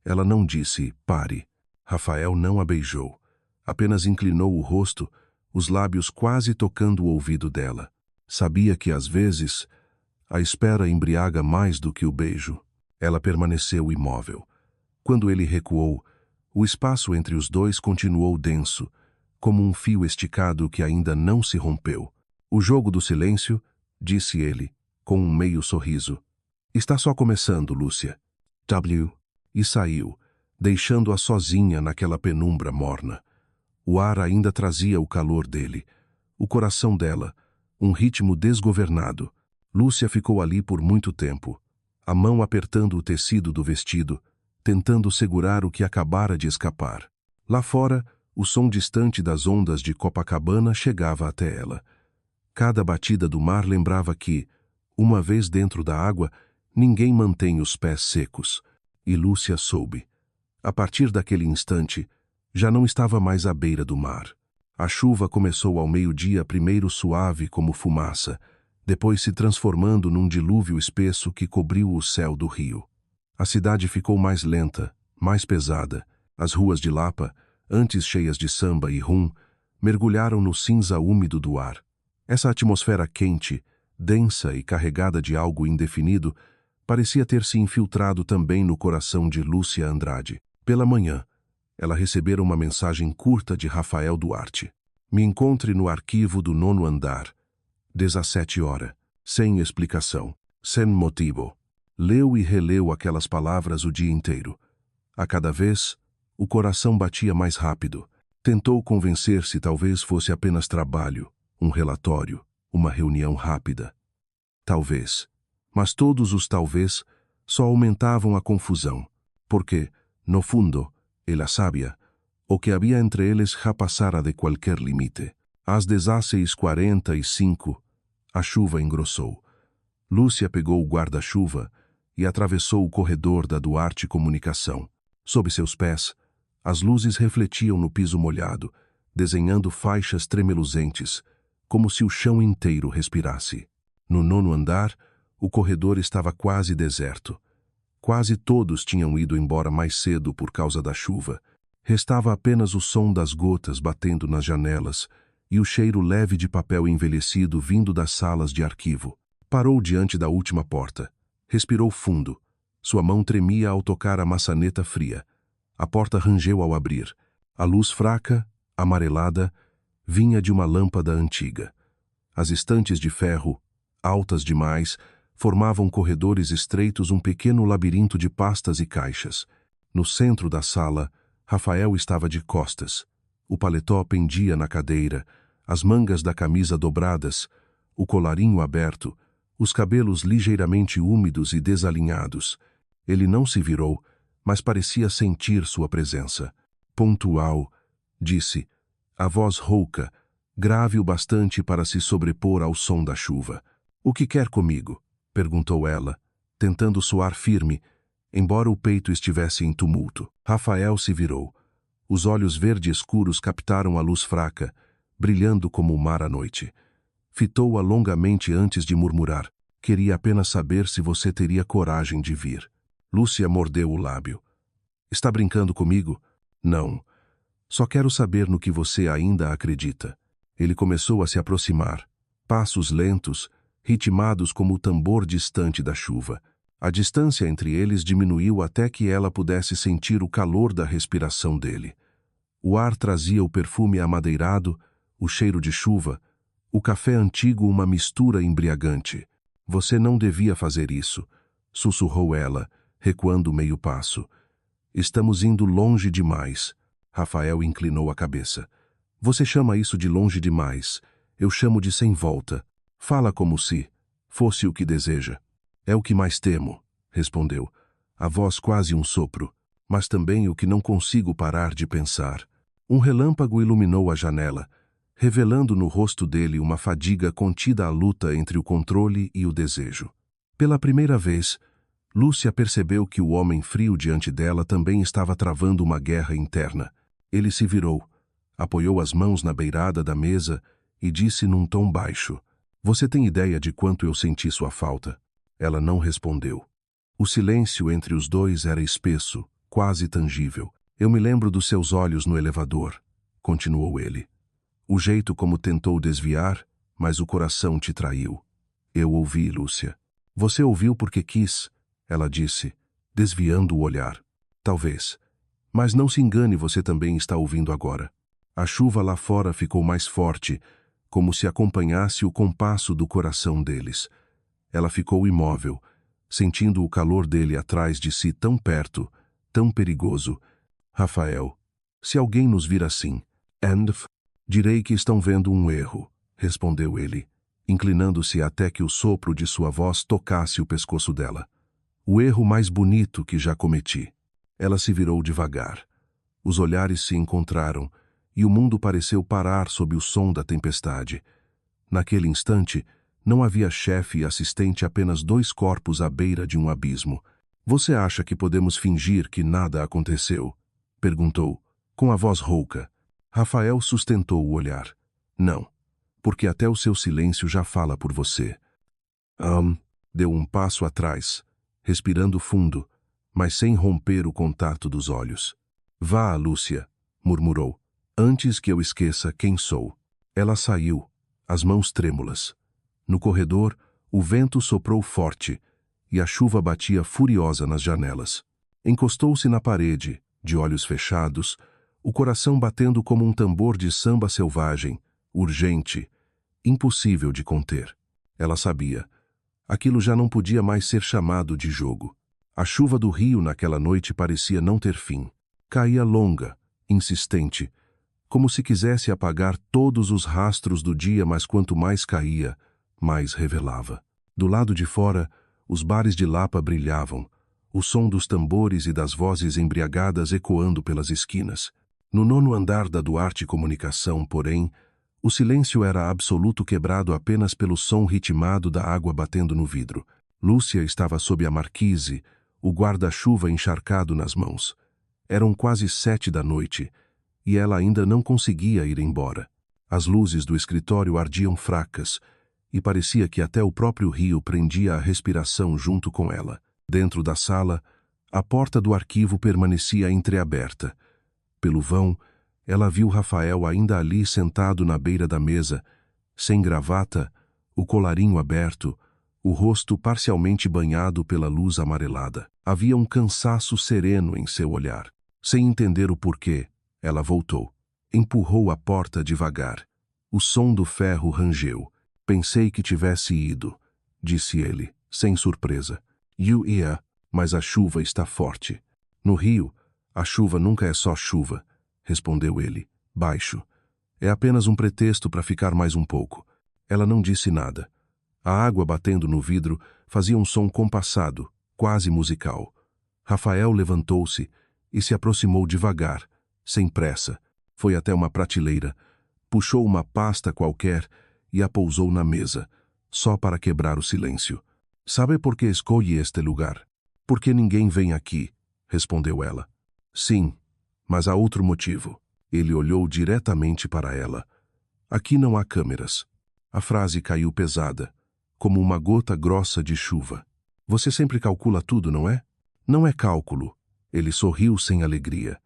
ela não disse, pare. Rafael não a beijou. Apenas inclinou o rosto, os lábios quase tocando o ouvido dela. Sabia que, às vezes, a espera embriaga mais do que o beijo. Ela permaneceu imóvel. Quando ele recuou, o espaço entre os dois continuou denso, como um fio esticado que ainda não se rompeu. O jogo do silêncio, disse ele, com um meio sorriso. Está só começando, Lúcia. E saiu, deixando-a sozinha naquela penumbra morna. O ar ainda trazia o calor dele, o coração dela, um ritmo desgovernado. Lúcia ficou ali por muito tempo, a mão apertando o tecido do vestido, tentando segurar o que acabara de escapar. Lá fora, o som distante das ondas de Copacabana chegava até ela. Cada batida do mar lembrava que, uma vez dentro da água, ninguém mantém os pés secos. E Lúcia soube. A partir daquele instante, já não estava mais à beira do mar. A chuva começou ao meio-dia, primeiro suave como fumaça, depois se transformando num dilúvio espesso que cobriu o céu do rio. A cidade ficou mais lenta, mais pesada. As ruas de Lapa, antes cheias de samba e rum, mergulharam no cinza úmido do ar. Essa atmosfera quente, densa e carregada de algo indefinido, parecia ter se infiltrado também no coração de Lúcia Andrade. Pela manhã, ela recebera uma mensagem curta de Rafael Duarte. Me encontre no arquivo do 9º andar, 17 horas, sem explicação, sem motivo. Leu e releu aquelas palavras o dia inteiro. A cada vez, o coração batia mais rápido. Tentou convencer-se talvez fosse apenas trabalho, um relatório, uma reunião rápida. Talvez. Mas todos os talvez só aumentavam a confusão, porque, no fundo, ela sabia, o que havia entre eles já passara de qualquer limite. Às 16h45, a chuva engrossou. Lúcia pegou o guarda-chuva e atravessou o corredor da Duarte Comunicação. Sob seus pés, as luzes refletiam no piso molhado, desenhando faixas tremeluzentes, como se o chão inteiro respirasse. No 9º andar, o corredor estava quase deserto. Quase todos tinham ido embora mais cedo por causa da chuva, Restava apenas o som das gotas batendo nas janelas e o cheiro leve de papel envelhecido vindo das salas de arquivo. Parou diante da última porta. Respirou fundo. Sua mão tremia ao tocar a maçaneta fria. A porta rangeu ao abrir. A luz fraca, amarelada, vinha de uma lâmpada antiga. As estantes de ferro, altas demais, formavam corredores estreitos, um pequeno labirinto de pastas e caixas. No centro da sala, Rafael estava de costas. O paletó pendia na cadeira, as mangas da camisa dobradas, o colarinho aberto, os cabelos ligeiramente úmidos e desalinhados. Ele não se virou, mas parecia sentir sua presença. Pontual, disse, a voz rouca, grave o bastante para se sobrepor ao som da chuva. O que quer comigo? Perguntou ela, tentando soar firme, embora o peito estivesse em tumulto. Rafael se virou. Os olhos verde escuros captaram a luz fraca, brilhando como o mar à noite. Fitou-a longamente antes de murmurar. Queria apenas saber se você teria coragem de vir. Lúcia mordeu o lábio. Está brincando comigo? Não. Só quero saber no que você ainda acredita. Ele começou a se aproximar. Passos lentos, ritmados como o tambor distante da chuva. A distância entre eles diminuiu até que ela pudesse sentir o calor da respiração dele. O ar trazia o perfume amadeirado, o cheiro de chuva, o café antigo, uma mistura embriagante. Você não devia fazer isso, sussurrou ela, recuando meio passo. Estamos indo longe demais. Rafael inclinou a cabeça. Você chama isso de longe demais. Eu chamo de sem volta. Fala como se fosse o que deseja. É o que mais temo, respondeu, a voz quase um sopro, mas também o que não consigo parar de pensar. Um relâmpago iluminou a janela, revelando no rosto dele uma fadiga contida à luta entre o controle e o desejo. Pela primeira vez, Lúcia percebeu que o homem frio diante dela também estava travando uma guerra interna. Ele se virou, apoiou as mãos na beirada da mesa e disse num tom baixo, você tem ideia de quanto eu senti sua falta? Ela não respondeu. O silêncio entre os dois era espesso, quase tangível. Eu me lembro dos seus olhos no elevador, continuou ele. O jeito como tentou desviar, mas o coração te traiu. Eu ouvi, Lúcia. Você ouviu porque quis, ela disse, desviando o olhar. Talvez. Mas não se engane, você também está ouvindo agora. A chuva lá fora ficou mais forte, como se acompanhasse o compasso do coração deles. Ela ficou imóvel, sentindo o calor dele atrás de si tão perto, tão perigoso. Rafael, se alguém nos vir assim, direi que estão vendo um erro, respondeu ele, inclinando-se até que o sopro de sua voz tocasse o pescoço dela. O erro mais bonito que já cometi. Ela se virou devagar. Os olhares se encontraram, e o mundo pareceu parar sob o som da tempestade. Naquele instante, não havia chefe e assistente, apenas dois corpos à beira de um abismo. Você acha que podemos fingir que nada aconteceu? Perguntou, com a voz rouca. Rafael sustentou o olhar. Não, porque até o seu silêncio já fala por você. Deu um passo atrás, respirando fundo, mas sem romper o contato dos olhos. Vá, Lúcia, murmurou, antes que eu esqueça quem sou. Ela saiu, as mãos trêmulas. No corredor, o vento soprou forte e a chuva batia furiosa nas janelas. Encostou-se na parede, de olhos fechados, o coração batendo como um tambor de samba selvagem, urgente, impossível de conter. Ela sabia. Aquilo já não podia mais ser chamado de jogo. A chuva do rio naquela noite parecia não ter fim. Caía longa, insistente, como se quisesse apagar todos os rastros do dia, mas quanto mais caía, mais revelava. Do lado de fora, os bares de Lapa brilhavam, o som dos tambores e das vozes embriagadas ecoando pelas esquinas. No 9º andar da Duarte Comunicação, porém, o silêncio era absoluto, quebrado apenas pelo som ritmado da água batendo no vidro. Lúcia estava sob a marquise, o guarda-chuva encharcado nas mãos. Eram quase 7 da noite, e ela ainda não conseguia ir embora. As luzes do escritório ardiam fracas, e parecia que até o próprio rio prendia a respiração junto com ela. Dentro da sala, a porta do arquivo permanecia entreaberta. Pelo vão, ela viu Rafael ainda ali sentado na beira da mesa, sem gravata, o colarinho aberto, o rosto parcialmente banhado pela luz amarelada. Havia um cansaço sereno em seu olhar. Sem entender o porquê, ela voltou. Empurrou a porta devagar. O som do ferro rangeu. Pensei que tivesse ido, disse ele, sem surpresa. You ia, mas a chuva está forte. No Rio, a chuva nunca é só chuva, respondeu ele, baixo. É apenas um pretexto para ficar mais um pouco. Ela não disse nada. A água batendo no vidro fazia um som compassado, quase musical. Rafael levantou-se e se aproximou devagar, sem pressa. Foi até uma prateleira, puxou uma pasta qualquer e a pousou na mesa, só para quebrar o silêncio. Sabe por que escolhi este lugar? Porque ninguém vem aqui, respondeu ela. Sim, mas há outro motivo. Ele olhou diretamente para ela. Aqui não há câmeras. A frase caiu pesada, como uma gota grossa de chuva. Você sempre calcula tudo, não é? Não é cálculo. Ele sorriu sem alegria.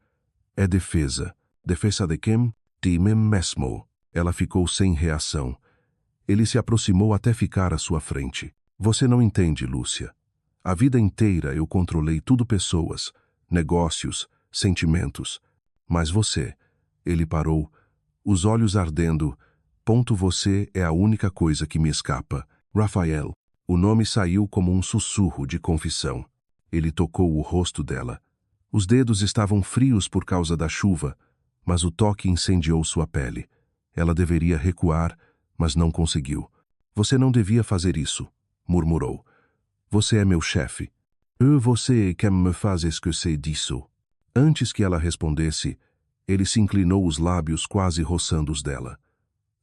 É defesa. Defesa de quem? De mim mesmo. Ela ficou sem reação. Ele se aproximou até ficar à sua frente. Você não entende, Lúcia. A vida inteira eu controlei tudo pessoas, negócios, sentimentos. Mas você... Ele parou, os olhos ardendo. Você é a única coisa que me escapa. Rafael. O nome saiu como um sussurro de confissão. Ele tocou o rosto dela. Os dedos estavam frios por causa da chuva, mas o toque incendiou sua pele. Ela deveria recuar, mas não conseguiu. Você não devia fazer isso, murmurou. Você é meu chefe. Você é quem me faz esquecer disso. Antes que ela respondesse, ele se inclinou os lábios quase roçando os dela.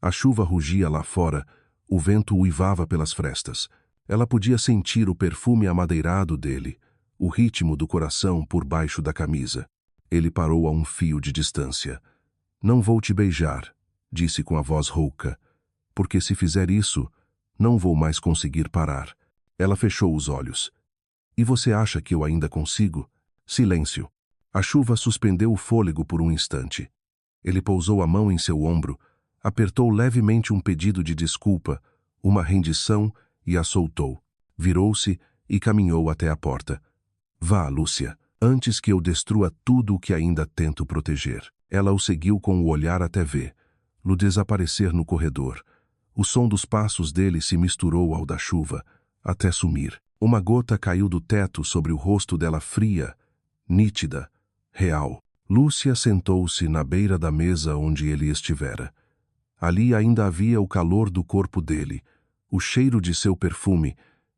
A chuva rugia lá fora, o vento uivava pelas frestas. Ela podia sentir o perfume amadeirado dele, o ritmo do coração por baixo da camisa. Ele parou a um fio de distância. Não vou te beijar, disse com a voz rouca, porque se fizer isso, não vou mais conseguir parar. Ela fechou os olhos. E você acha que eu ainda consigo? Silêncio. A chuva suspendeu o fôlego por um instante. Ele pousou a mão em seu ombro, apertou levemente um pedido de desculpa, uma rendição e a soltou. Virou-se e caminhou até a porta. Vá, Lúcia, antes que eu destrua tudo o que ainda tento proteger. Ela o seguiu com o olhar até vê-lo desaparecer no corredor. O som dos passos dele se misturou ao da chuva, até sumir. Uma gota caiu do teto sobre o rosto dela fria, nítida, real. Lúcia sentou-se na beira da mesa onde ele estivera. Ali ainda havia o calor do corpo dele, o cheiro de seu perfume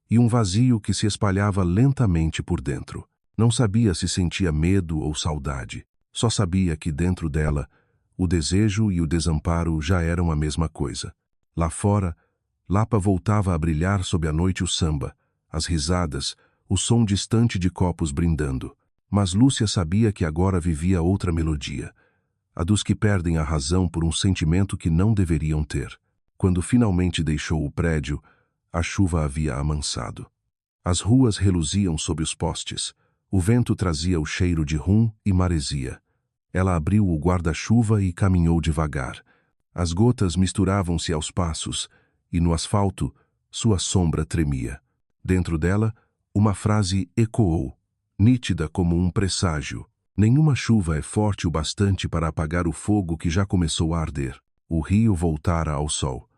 e um vazio que se espalhava lentamente por dentro. Não sabia se sentia medo ou saudade. Só sabia que dentro dela, o desejo e o desamparo já eram a mesma coisa. Lá fora, Lapa voltava a brilhar sob a noite o samba, as risadas, o som distante de copos brindando. Mas Lúcia sabia que agora vivia outra melodia, a dos que perdem a razão por um sentimento que não deveriam ter. Quando finalmente deixou o prédio, a chuva havia amansado. As ruas reluziam sob os postes, o vento trazia o cheiro de rum e maresia. Ela abriu o guarda-chuva e caminhou devagar. As gotas misturavam-se aos passos, e no asfalto, sua sombra tremia. Dentro dela, uma frase ecoou, nítida como um presságio. Nenhuma chuva é forte o bastante para apagar o fogo que já começou a arder. O rio voltara ao sol.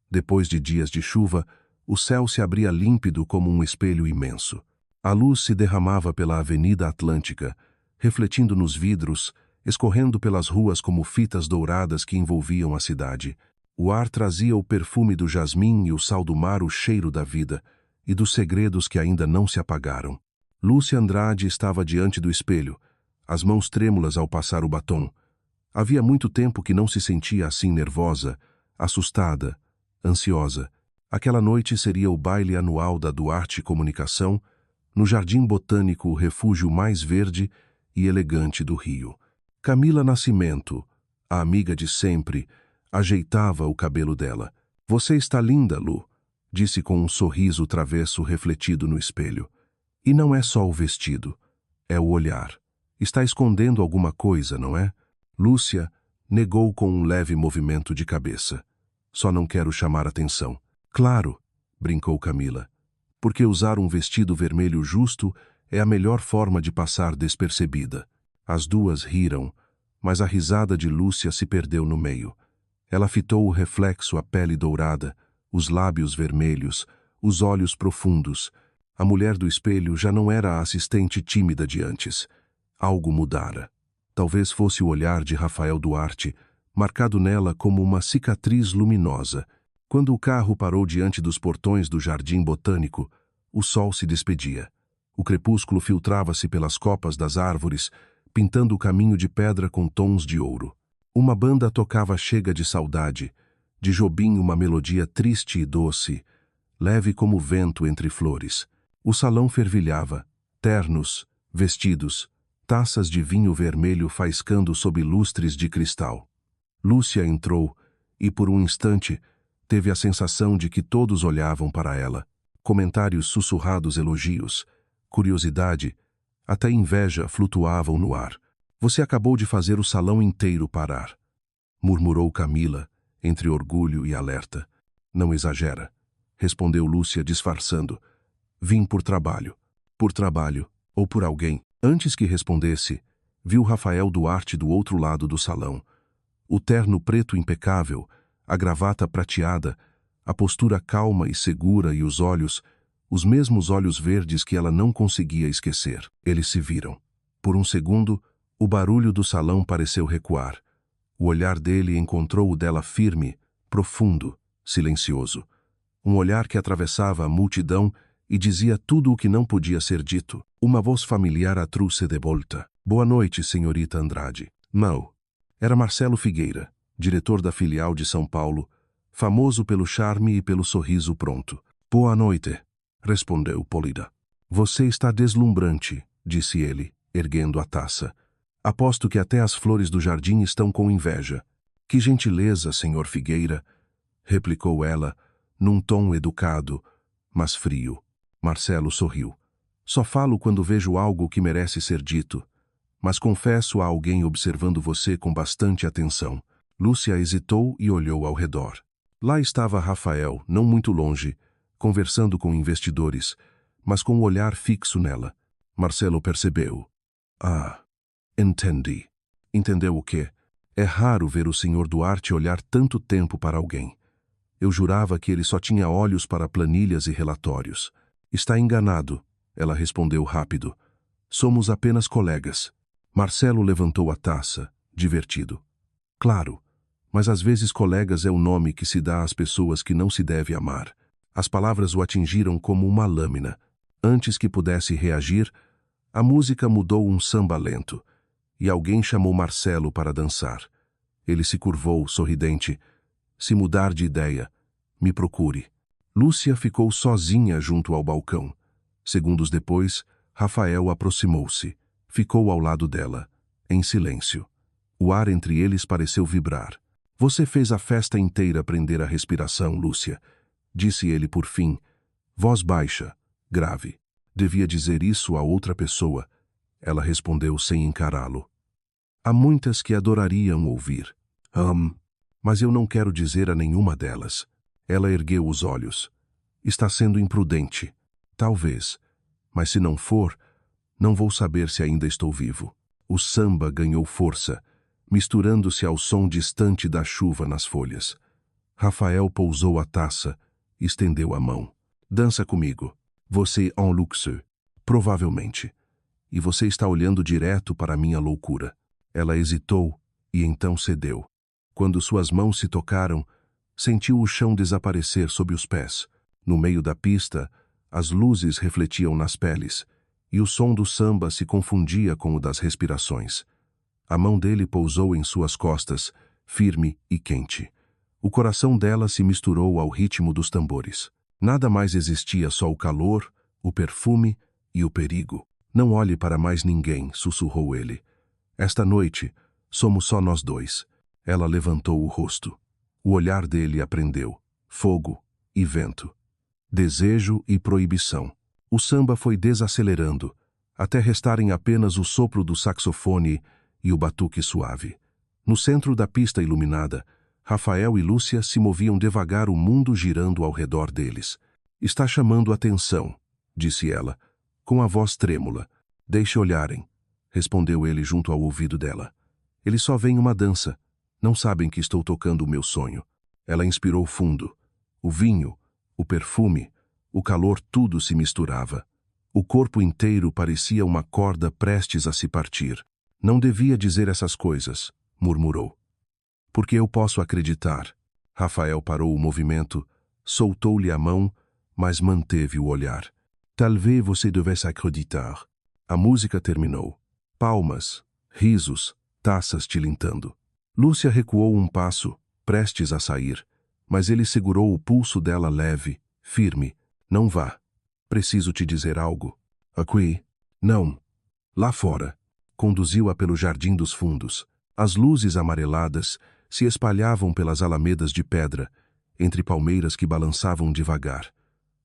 Depois de dias de chuva, o céu se abria límpido como um espelho imenso. A luz se derramava pela Avenida Atlântica, refletindo nos vidros, escorrendo pelas ruas como fitas douradas que envolviam a cidade. O ar trazia o perfume do jasmim e o sal do mar o cheiro da vida e dos segredos que ainda não se apagaram. Lúcia Andrade estava diante do espelho, as mãos trêmulas ao passar o batom. Havia muito tempo que não se sentia assim nervosa, assustada, ansiosa. Aquela noite seria o baile anual da Duarte Comunicação, no Jardim Botânico, o refúgio mais verde e elegante do Rio. Camila Nascimento, a amiga de sempre, ajeitava o cabelo dela. Você está linda, Lu, disse com um sorriso travesso refletido no espelho. E não é só o vestido, é o olhar. Está escondendo alguma coisa, não é? Lúcia negou com um leve movimento de cabeça. Só não quero chamar atenção. Claro, brincou Camila, porque usar um vestido vermelho justo é a melhor forma de passar despercebida. As duas riram, mas a risada de Lúcia se perdeu no meio. Ela fitou o reflexo, a pele dourada, os lábios vermelhos, os olhos profundos. A mulher do espelho já não era a assistente tímida de antes. Algo mudara. Talvez fosse o olhar de Rafael Duarte, marcado nela como uma cicatriz luminosa. Quando o carro parou diante dos portões do Jardim Botânico, o sol se despedia. O crepúsculo filtrava-se pelas copas das árvores, pintando o caminho de pedra com tons de ouro. Uma banda tocava Chega de Saudade, de Jobim uma melodia triste e doce, leve como vento entre flores. O salão fervilhava, ternos, vestidos, taças de vinho vermelho faiscando sob lustres de cristal. Lúcia entrou e, por um instante, teve a sensação de que todos olhavam para ela. Comentários sussurrados, elogios, curiosidade, até inveja flutuavam no ar. Você acabou de fazer o salão inteiro parar, murmurou Camila, entre orgulho e alerta. Não exagera, respondeu Lúcia disfarçando. Vim por trabalho. Por trabalho, ou por alguém. Antes que respondesse, viu Rafael Duarte do outro lado do salão. O terno preto impecável, a gravata prateada, a postura calma e segura e os mesmos olhos verdes que ela não conseguia esquecer. Eles se viram. Por um segundo, o barulho do salão pareceu recuar. O olhar dele encontrou o dela firme, profundo, silencioso. Um olhar que atravessava a multidão e dizia tudo o que não podia ser dito. Uma voz familiar a trouxe de volta. Boa noite, senhorita Andrade. Não. Era Marcelo Figueira, diretor da filial de São Paulo, famoso pelo charme e pelo sorriso pronto. Boa noite, respondeu Polida. Você está deslumbrante, disse ele, erguendo a taça. Aposto que até as flores do jardim estão com inveja. Que gentileza, senhor Figueira, replicou ela, num tom educado, mas frio. Marcelo sorriu. Só falo quando vejo algo que merece ser dito. Mas confesso a alguém observando você com bastante atenção. Lúcia hesitou e olhou ao redor. Lá estava Rafael, não muito longe, conversando com investidores, mas com o olhar fixo nela. Marcelo percebeu. Ah, entendi. Entendeu o quê? É raro ver o Sr. Duarte olhar tanto tempo para alguém. Eu jurava que ele só tinha olhos para planilhas e relatórios. Está enganado, ela respondeu rápido. Somos apenas colegas. Marcelo levantou a taça, divertido. Claro, mas às vezes colegas é o nome que se dá às pessoas que não se deve amar. As palavras o atingiram como uma lâmina. Antes que pudesse reagir, a música mudou um samba lento, e alguém chamou Marcelo para dançar. Ele se curvou, sorridente. Se mudar de ideia, me procure. Lúcia ficou sozinha junto ao balcão. Segundos depois, Rafael aproximou-se. Ficou ao lado dela, em silêncio. O ar entre eles pareceu vibrar. Você fez a festa inteira prender a respiração, Lúcia, disse ele por fim. Voz baixa, grave. Devia dizer isso a outra pessoa. Ela respondeu sem encará-lo. Há muitas que adorariam ouvir. Mas eu não quero dizer a nenhuma delas. Ela ergueu os olhos. Está sendo imprudente. Talvez. Mas se não for, não vou saber se ainda estou vivo. O samba ganhou força, misturando-se ao som distante da chuva nas folhas. Rafael pousou a taça, estendeu a mão. Dança comigo. Você en luxe. Provavelmente. E você está olhando direto para a minha loucura. Ela hesitou e então cedeu. Quando suas mãos se tocaram, sentiu o chão desaparecer sob os pés. No meio da pista, as luzes refletiam nas peles, e o som do samba se confundia com o das respirações. A mão dele pousou em suas costas, firme e quente. O coração dela se misturou ao ritmo dos tambores. Nada mais existia, só o calor, o perfume e o perigo. Não olhe para mais ninguém, sussurrou ele. Esta noite, somos só nós dois. Ela levantou o rosto. O olhar dele aprendeu. Fogo e vento. Desejo e proibição. O samba foi desacelerando. até restarem apenas o sopro do saxofone e o batuque suave. No centro da pista iluminada, Rafael e Lúcia se moviam devagar, o mundo girando ao redor deles. Está chamando atenção, disse ela, com a voz trêmula. Deixe olharem, respondeu ele junto ao ouvido dela. Eles só veem uma dança. Não sabem que estou tocando o meu sonho. Ela inspirou fundo. O vinho, o perfume, o calor, tudo se misturava. O corpo inteiro parecia uma corda prestes a se partir. Não devia dizer essas coisas, murmurou. Porque eu posso acreditar. Rafael parou o movimento, soltou-lhe a mão, mas manteve o olhar. Talvez você devesse acreditar. A música terminou. Palmas, risos, taças tilintando. Lúcia recuou um passo, prestes a sair, mas ele segurou o pulso dela leve, firme. Não vá. Preciso te dizer algo. Aqui? Não. Lá fora. Conduziu-a pelo jardim dos fundos. As luzes amareladas se espalhavam pelas alamedas de pedra, entre palmeiras que balançavam devagar.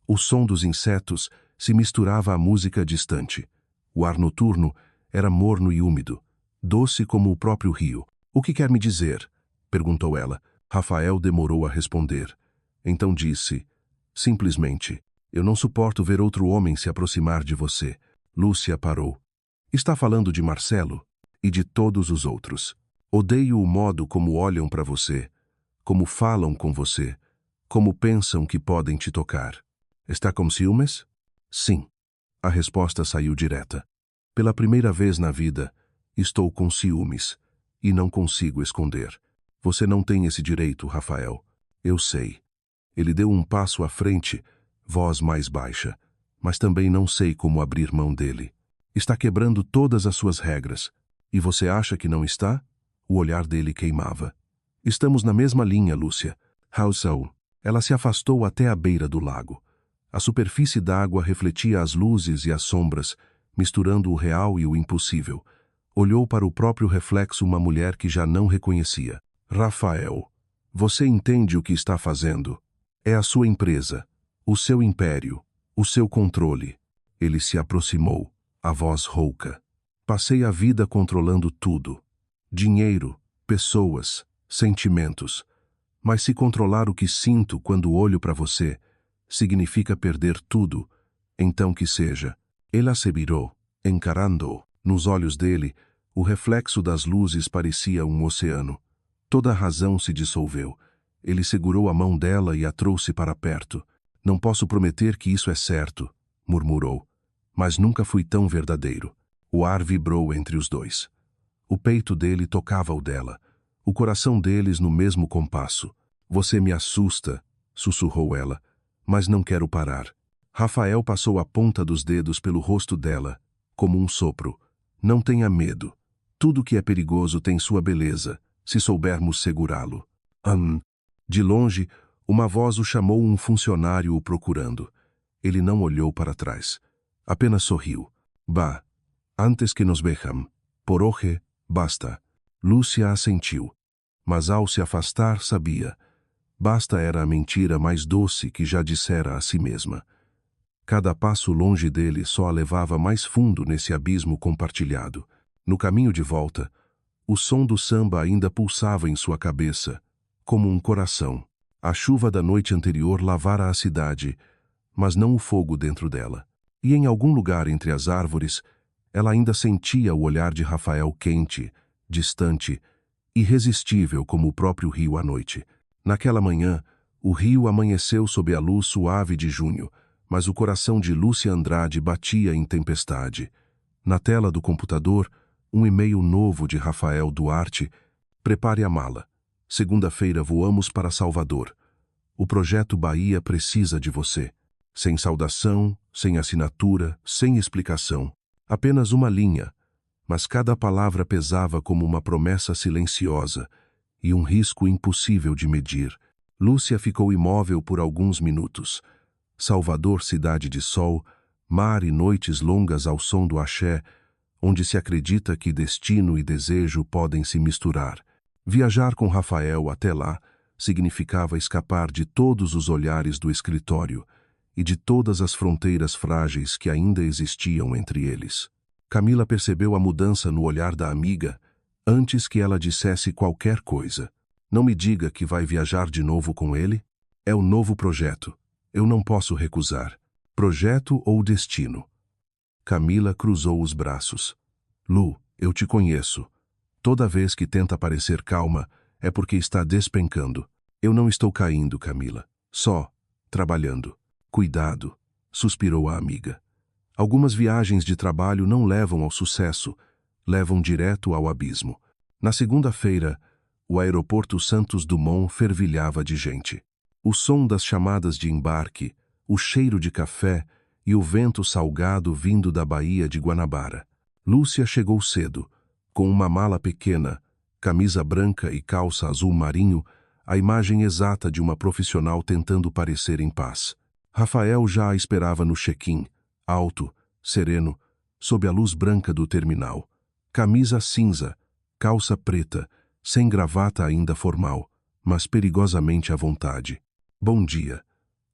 O som dos insetos se misturava à música distante. O ar noturno era morno e úmido, doce como o próprio rio. O que quer me dizer? Perguntou ela. Rafael demorou a responder. Então disse, simplesmente, eu não suporto ver outro homem se aproximar de você. Lúcia parou. Está falando de Marcelo e de todos os outros. Odeio o modo como olham para você, como falam com você, como pensam que podem te tocar. Está com ciúmes? Sim. A resposta saiu direta. Pela primeira vez na vida, estou com ciúmes e não consigo esconder. Você não tem esse direito, Rafael. Eu sei. Ele deu um passo à frente, voz mais baixa, mas também não sei como abrir mão dele. Está quebrando todas as suas regras. E você acha que não está? O olhar dele queimava. Estamos na mesma linha, Lúcia. How so? Ela se afastou até a beira do lago. A superfície d'água refletia as luzes e as sombras, misturando o real e o impossível. Olhou para o próprio reflexo, uma mulher que já não reconhecia. Rafael, você entende o que está fazendo? É a sua empresa, o seu império, o seu controle. Ele se aproximou, a voz rouca. Passei a vida controlando tudo. Dinheiro, pessoas, sentimentos. Mas se controlar o que sinto quando olho para você significa perder tudo, então que seja. Ela se virou, encarando-o. Nos olhos dele, o reflexo das luzes parecia um oceano. Toda a razão se dissolveu. Ele segurou a mão dela e a trouxe para perto. Não posso prometer que isso é certo, murmurou. Mas nunca fui tão verdadeiro. O ar vibrou entre os dois. O peito dele tocava o dela. O coração deles no mesmo compasso. Você me assusta, sussurrou ela. Mas não quero parar. Rafael passou a ponta dos dedos pelo rosto dela, como um sopro. Não tenha medo. Tudo que é perigoso tem sua beleza, se soubermos segurá-lo. De longe, uma voz o chamou, um funcionário o procurando. Ele não olhou para trás. Apenas sorriu. Bah, antes que nos vejam. Por hoje, basta. Lúcia assentiu. Mas ao se afastar, sabia. Basta era a mentira mais doce que já dissera a si mesma. Cada passo longe dele só a levava mais fundo nesse abismo compartilhado. No caminho de volta, o som do samba ainda pulsava em sua cabeça, como um coração. A chuva da noite anterior lavara a cidade, mas não o fogo dentro dela. E em algum lugar entre as árvores, ela ainda sentia o olhar de Rafael quente, distante, irresistível como o próprio rio à noite. Naquela manhã, o rio amanheceu sob a luz suave de junho, mas o coração de Lúcia Andrade batia em tempestade. Na tela do computador, um e-mail novo de Rafael Duarte. Prepare a mala. Segunda-feira voamos para Salvador. O projeto Bahia precisa de você. Sem saudação, sem assinatura, sem explicação. Apenas uma linha. Mas cada palavra pesava como uma promessa silenciosa e um risco impossível de medir. Lúcia ficou imóvel por alguns minutos. Salvador, cidade de sol, mar e noites longas ao som do axé, onde se acredita que destino e desejo podem se misturar. Viajar com Rafael até lá significava escapar de todos os olhares do escritório e de todas as fronteiras frágeis que ainda existiam entre eles. Camila percebeu a mudança no olhar da amiga antes que ela dissesse qualquer coisa. Não me diga que vai viajar de novo com ele? É o novo projeto. Eu não posso recusar. Projeto ou destino? Camila cruzou os braços. Lu, eu te conheço. Toda vez que tenta parecer calma, é porque está despencando. Eu não estou caindo, Camila. Só trabalhando. Cuidado, suspirou a amiga. Algumas viagens de trabalho não levam ao sucesso, levam direto ao abismo. Na segunda-feira, o aeroporto Santos Dumont fervilhava de gente. O som das chamadas de embarque, o cheiro de café e o vento salgado vindo da Baía de Guanabara. Lúcia chegou cedo, com uma mala pequena, camisa branca e calça azul marinho, a imagem exata de uma profissional tentando parecer em paz. Rafael já a esperava no check-in, alto, sereno, sob a luz branca do terminal. Camisa cinza, calça preta, sem gravata ainda formal, mas perigosamente à vontade. Bom dia,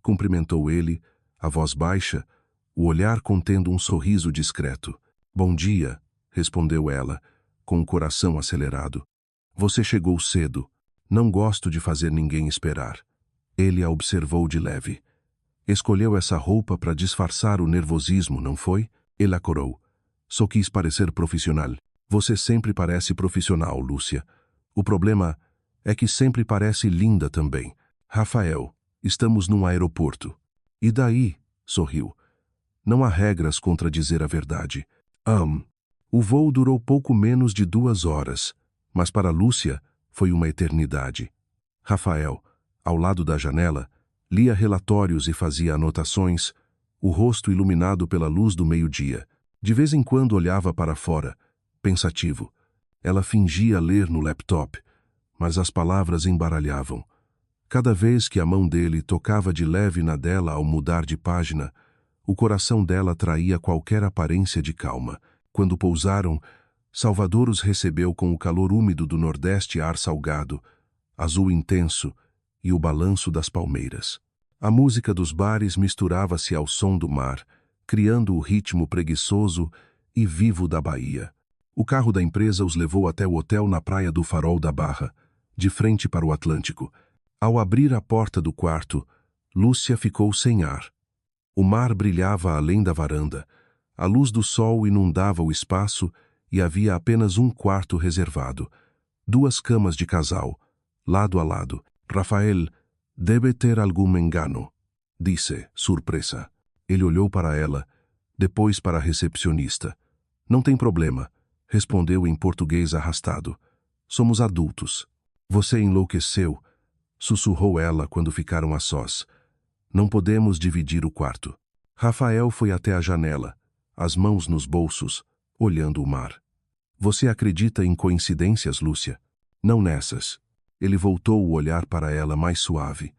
cumprimentou ele, a voz baixa, o olhar contendo um sorriso discreto. Bom dia, respondeu ela, com o coração acelerado. Você chegou cedo. Não gosto de fazer ninguém esperar. Ele a observou de leve. Escolheu essa roupa para disfarçar o nervosismo, não foi? Ele a corou. Só quis parecer profissional. Você sempre parece profissional, Lúcia. O problema é que sempre parece linda também. Rafael, estamos num aeroporto. E daí? Sorriu. Não há regras contra dizer a verdade. O voo durou pouco menos de 2 horas, mas para Lúcia foi uma eternidade. Rafael, ao lado da janela, lia relatórios e fazia anotações, o rosto iluminado pela luz do meio-dia. De vez em quando olhava para fora, pensativo. Ela fingia ler no laptop, mas as palavras embaralhavam. Cada vez que a mão dele tocava de leve na dela ao mudar de página, o coração dela traía qualquer aparência de calma. Quando pousaram, Salvador os recebeu com o calor úmido do nordeste ar salgado, azul intenso e o balanço das palmeiras. A música dos bares misturava-se ao som do mar, criando o ritmo preguiçoso e vivo da Bahia. O carro da empresa os levou até o hotel na praia do Farol da Barra, de frente para o Atlântico. Ao abrir a porta do quarto, Lúcia ficou sem ar. O mar brilhava além da varanda, a luz do sol inundava o espaço e havia apenas um quarto reservado. 2 camas de casal, lado a lado. Rafael, deve ter algum engano, disse, surpresa. Ele olhou para ela, depois para a recepcionista. Não tem problema, respondeu em português arrastado. Somos adultos. Você enlouqueceu, sussurrou ela quando ficaram a sós. Não podemos dividir o quarto. Rafael foi até a janela, as mãos nos bolsos, olhando o mar. Você acredita em coincidências, Lúcia? Não nessas. Ele voltou o olhar para ela mais suave.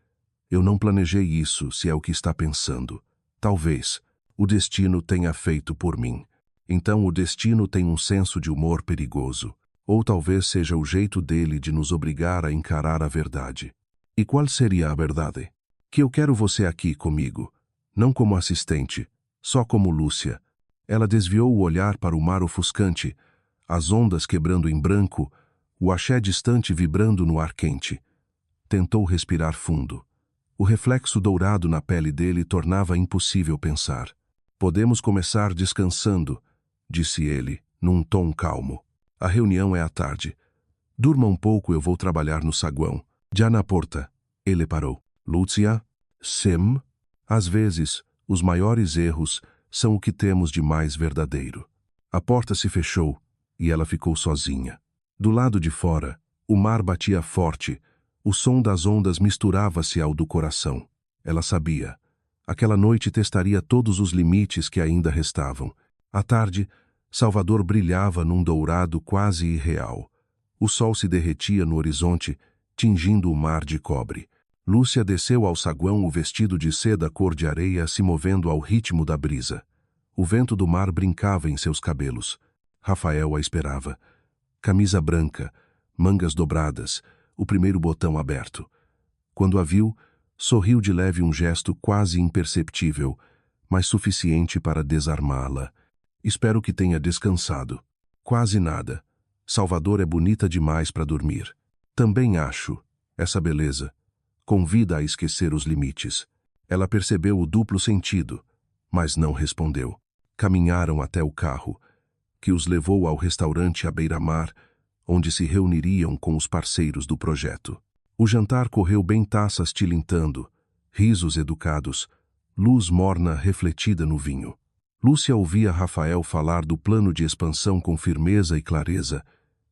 Eu não planejei isso, se é o que está pensando. Talvez o destino tenha feito por mim. Então o destino tem um senso de humor perigoso. Ou talvez seja o jeito dele de nos obrigar a encarar a verdade. E qual seria a verdade? Que eu quero você aqui comigo. Não como assistente, só como Lúcia. Ela desviou o olhar para o mar ofuscante, as ondas quebrando em branco, o axé distante vibrando no ar quente. Tentou respirar fundo. O reflexo dourado na pele dele tornava impossível pensar. Podemos começar descansando, disse ele, num tom calmo. A reunião é à tarde. Durma um pouco, eu vou trabalhar no saguão. Já na porta. Ele parou. Lúcia? Sim? Às vezes, os maiores erros são o que temos de mais verdadeiro. A porta se fechou e ela ficou sozinha. Do lado de fora, o mar batia forte, o som das ondas misturava-se ao do coração. Ela sabia. Aquela noite testaria todos os limites que ainda restavam. À tarde, Salvador brilhava num dourado quase irreal. O sol se derretia no horizonte, tingindo o mar de cobre. Lúcia desceu ao saguão, o vestido de seda cor de areia se movendo ao ritmo da brisa. O vento do mar brincava em seus cabelos. Rafael a esperava. Camisa branca, mangas dobradas, o primeiro botão aberto. Quando a viu, sorriu de leve, um gesto quase imperceptível, mas suficiente para desarmá-la. Espero que tenha descansado. Quase nada. Salvador é bonita demais para dormir. Também acho. Essa beleza convida a esquecer os limites. Ela percebeu o duplo sentido, mas não respondeu. Caminharam até o carro, que os levou ao restaurante à beira-mar, onde se reuniriam com os parceiros do projeto. O jantar correu bem, taças tilintando, risos educados, luz morna refletida no vinho. Lúcia ouvia Rafael falar do plano de expansão com firmeza e clareza,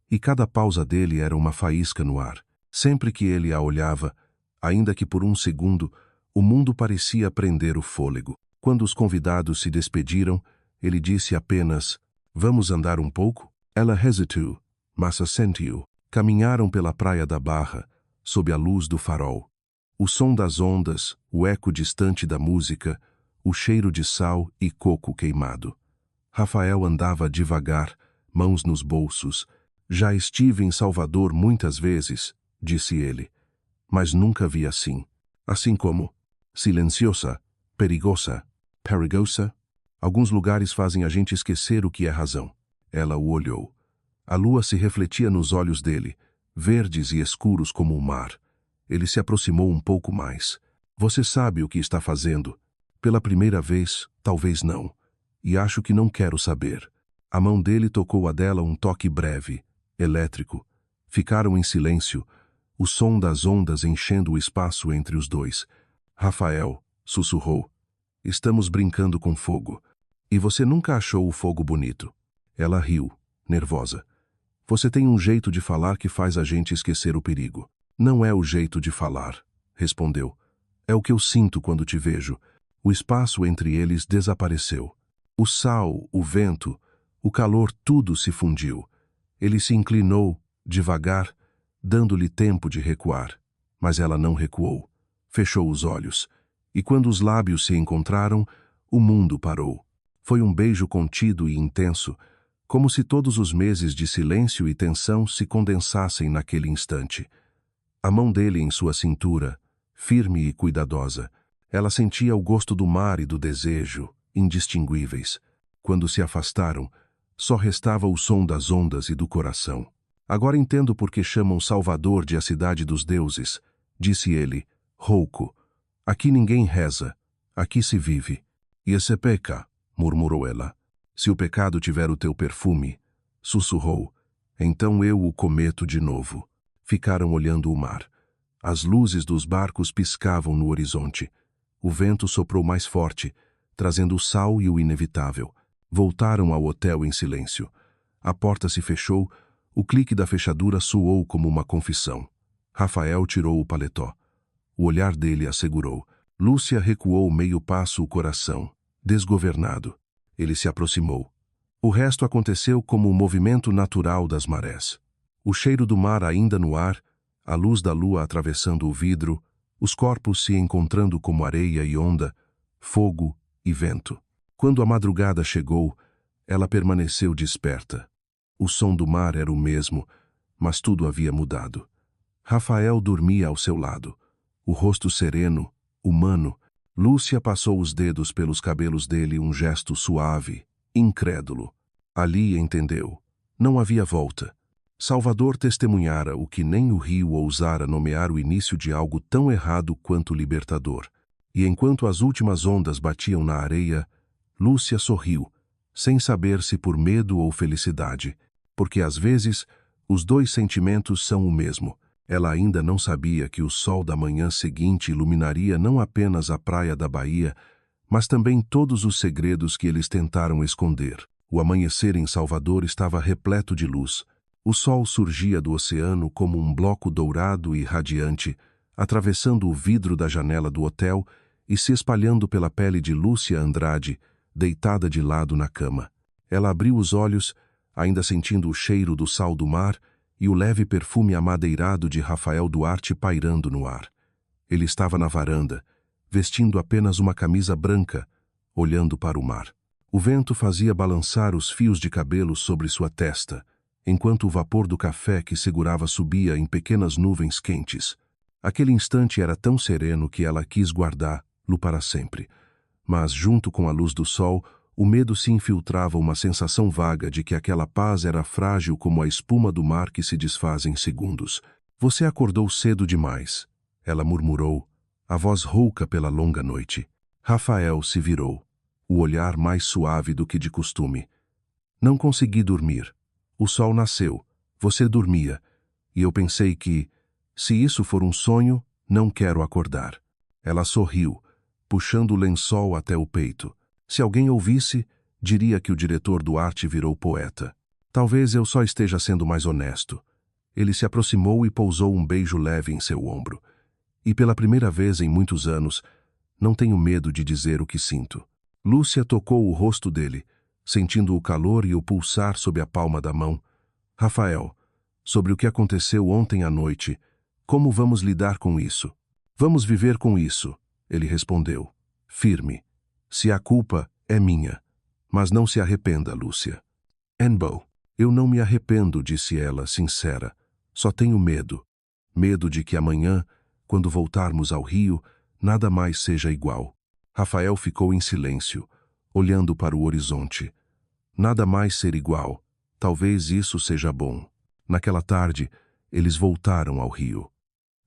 e cada pausa dele era uma faísca no ar. Sempre que ele a olhava, ainda que por um segundo, o mundo parecia prender o fôlego. Quando os convidados se despediram, ele disse apenas: "Vamos andar um pouco?" Ela hesitou, mas assentiu. Caminharam pela praia da Barra, sob a luz do farol. O som das ondas, o eco distante da música, o cheiro de sal e coco queimado. Rafael andava devagar, mãos nos bolsos. "Já estive em Salvador muitas vezes", disse ele, "mas nunca vi assim. Assim como silenciosa, perigosa. Alguns lugares fazem a gente esquecer o que é razão." Ela o olhou. A lua se refletia nos olhos dele, verdes e escuros como o mar. Ele se aproximou um pouco mais. "Você sabe o que está fazendo. Pela primeira vez, talvez não. E acho que não quero saber." A mão dele tocou a dela, um toque breve, elétrico. Ficaram em silêncio, o som das ondas enchendo o espaço entre os dois. "Rafael", sussurrou, "estamos brincando com fogo. E você nunca achou o fogo bonito." Ela riu, nervosa. "Você tem um jeito de falar que faz a gente esquecer o perigo." "Não é o jeito de falar", respondeu. "É o que eu sinto quando te vejo." O espaço entre eles desapareceu. O sal, o vento, o calor, tudo se fundiu. Ele se inclinou, devagar, dando-lhe tempo de recuar. Mas ela não recuou. Fechou os olhos. E quando os lábios se encontraram, o mundo parou. Foi um beijo contido e intenso, como se todos os meses de silêncio e tensão se condensassem naquele instante. A mão dele em sua cintura, firme e cuidadosa. Ela sentia o gosto do mar e do desejo, indistinguíveis. Quando se afastaram, só restava o som das ondas e do coração. "Agora entendo por que chamam Salvador de a cidade dos deuses", disse ele, rouco. "Aqui ninguém reza, aqui se vive." "E esse peca", murmurou ela. "Se o pecado tiver o teu perfume", sussurrou, "então eu o cometo de novo." Ficaram olhando o mar. As luzes dos barcos piscavam no horizonte. O vento soprou mais forte, trazendo o sal e o inevitável. Voltaram ao hotel em silêncio. A porta se fechou, o clique da fechadura soou como uma confissão. Rafael tirou o paletó. O olhar dele assegurou. Lúcia recuou meio passo, o coração, desgovernado. Ele se aproximou. O resto aconteceu como o movimento natural das marés. O cheiro do mar ainda no ar, a luz da lua atravessando o vidro, os corpos se encontrando como areia e onda, fogo e vento. Quando a madrugada chegou, ela permaneceu desperta. O som do mar era o mesmo, mas tudo havia mudado. Rafael dormia ao seu lado, o rosto sereno, humano. Lúcia passou os dedos pelos cabelos dele, um gesto suave, incrédulo. Ali entendeu. Não havia volta. Salvador testemunhara o que nem o rio ousara nomear, o início de algo tão errado quanto libertador. E enquanto as últimas ondas batiam na areia, Lúcia sorriu, sem saber se por medo ou felicidade, porque às vezes os dois sentimentos são o mesmo. Ela ainda não sabia que o sol da manhã seguinte iluminaria não apenas a praia da Bahia, mas também todos os segredos que eles tentaram esconder. O amanhecer em Salvador estava repleto de luz. O sol surgia do oceano como um bloco dourado e radiante, atravessando o vidro da janela do hotel e se espalhando pela pele de Lúcia Andrade, deitada de lado na cama. Ela abriu os olhos, ainda sentindo o cheiro do sal do mar e o leve perfume amadeirado de Rafael Duarte pairando no ar. Ele estava na varanda, vestindo apenas uma camisa branca, olhando para o mar. O vento fazia balançar os fios de cabelo sobre sua testa, enquanto o vapor do café que segurava subia em pequenas nuvens quentes. Aquele instante era tão sereno que ela quis guardá-lo para sempre. Mas, junto com a luz do sol, O medo se infiltrava uma sensação vaga de que aquela paz era frágil como a espuma do mar que se desfaz em segundos. Você acordou cedo demais, ela murmurou, a voz rouca pela longa noite. Rafael se virou, o olhar mais suave do que de costume. Não consegui dormir. O sol nasceu, você dormia, e eu pensei que, se isso for um sonho, não quero acordar. Ela sorriu, puxando o lençol até o peito. Se alguém ouvisse, diria que o diretor do arte virou poeta. Talvez eu só esteja sendo mais honesto. Ele se aproximou e pousou um beijo leve em seu ombro. E pela primeira vez em muitos anos, não tenho medo de dizer o que sinto. Lúcia tocou o rosto dele, sentindo o calor e o pulsar sob a palma da mão. Rafael, sobre o que aconteceu ontem à noite, como vamos lidar com isso? Vamos viver com isso, ele respondeu, firme. Se a culpa é minha. Mas não se arrependa, Lúcia. Anbo, eu não me arrependo, disse ela, sincera. Só tenho medo. Medo de que amanhã, quando voltarmos ao Rio, nada mais seja igual. Rafael ficou em silêncio, olhando para o horizonte. Nada mais ser igual. Talvez isso seja bom. Naquela tarde, eles voltaram ao Rio.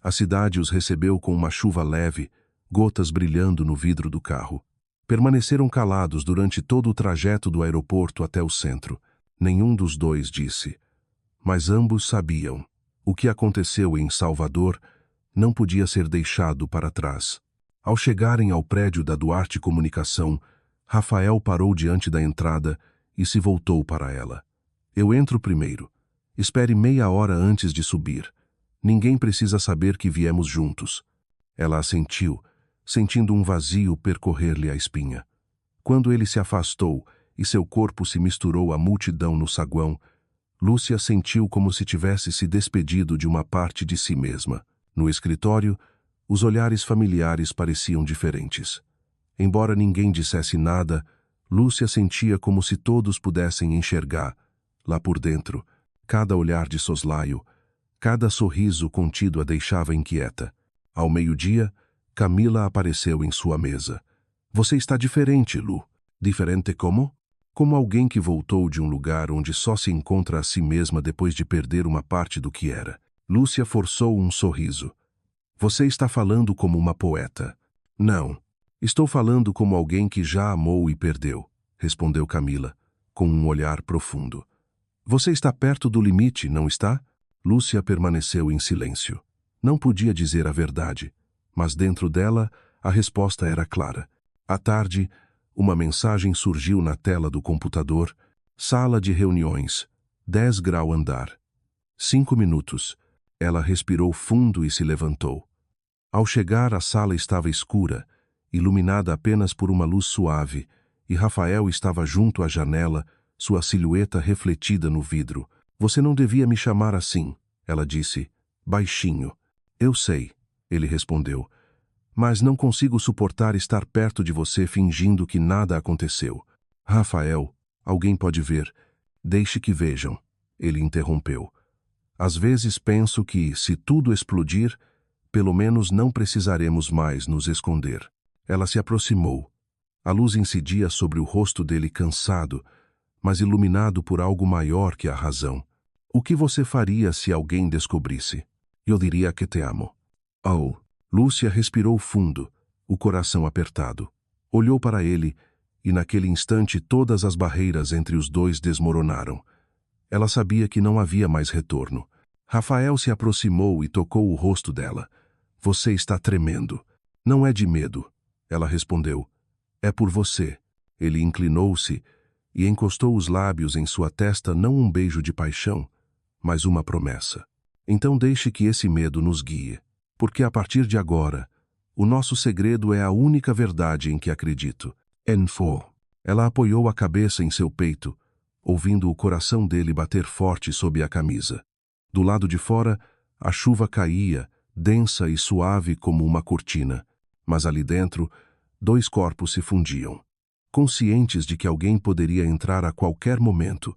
A cidade os recebeu com uma chuva leve, gotas brilhando no vidro do carro. Permaneceram calados durante todo o trajeto do aeroporto até o centro. Nenhum dos dois disse. Mas ambos sabiam. O que aconteceu em Salvador não podia ser deixado para trás. Ao chegarem ao prédio da Duarte Comunicação, Rafael parou diante da entrada e se voltou para ela. Eu entro primeiro. Espere meia hora antes de subir. Ninguém precisa saber que viemos juntos. Ela assentiu, sentindo um vazio percorrer-lhe a espinha. Quando ele se afastou e seu corpo se misturou à multidão no saguão, Lúcia sentiu como se tivesse se despedido de uma parte de si mesma. No escritório, os olhares familiares pareciam diferentes. Embora ninguém dissesse nada, Lúcia sentia como se todos pudessem enxergar, lá por dentro, cada olhar de soslaio, cada sorriso contido a deixava inquieta. Ao meio-dia, Camila apareceu em sua mesa. Você está diferente, Lu. Diferente como? Como alguém que voltou de um lugar onde só se encontra a si mesma depois de perder uma parte do que era. Lúcia forçou um sorriso. Você está falando como uma poeta. Não. Estou falando como alguém que já amou e perdeu, respondeu Camila, com um olhar profundo. Você está perto do limite, não está? Lúcia permaneceu em silêncio. Não podia dizer a verdade, mas dentro dela a resposta era clara. À tarde, uma mensagem surgiu na tela do computador. Sala de reuniões, 10 grau andar. 5 minutos. Ela respirou fundo e se levantou. Ao chegar, a sala estava escura, iluminada apenas por uma luz suave, e Rafael estava junto à janela, sua silhueta refletida no vidro. Você não devia me chamar assim, ela disse, baixinho. Eu sei, ele respondeu, mas não consigo suportar estar perto de você fingindo que nada aconteceu. Rafael, alguém pode ver. Deixe que vejam, ele interrompeu. Às vezes penso que, se tudo explodir, pelo menos não precisaremos mais nos esconder. Ela se aproximou. A luz incidia sobre o rosto dele cansado, mas iluminado por algo maior que a razão. O que você faria se alguém descobrisse? Eu diria que te amo. Oh, Lúcia respirou fundo, o coração apertado. Olhou para ele, e naquele instante todas as barreiras entre os dois desmoronaram. Ela sabia que não havia mais retorno. Rafael se aproximou e tocou o rosto dela. Você está tremendo. Não é de medo, ela respondeu. É por você. Ele inclinou-se e encostou os lábios em sua testa, não um beijo de paixão, mas uma promessa. Então deixe que esse medo nos guie, porque a partir de agora, o nosso segredo é a única verdade em que acredito. Enfo. Ela apoiou a cabeça em seu peito, ouvindo o coração dele bater forte sob a camisa. Do lado de fora, a chuva caía, densa e suave como uma cortina, mas ali dentro, dois corpos se fundiam, conscientes de que alguém poderia entrar a qualquer momento,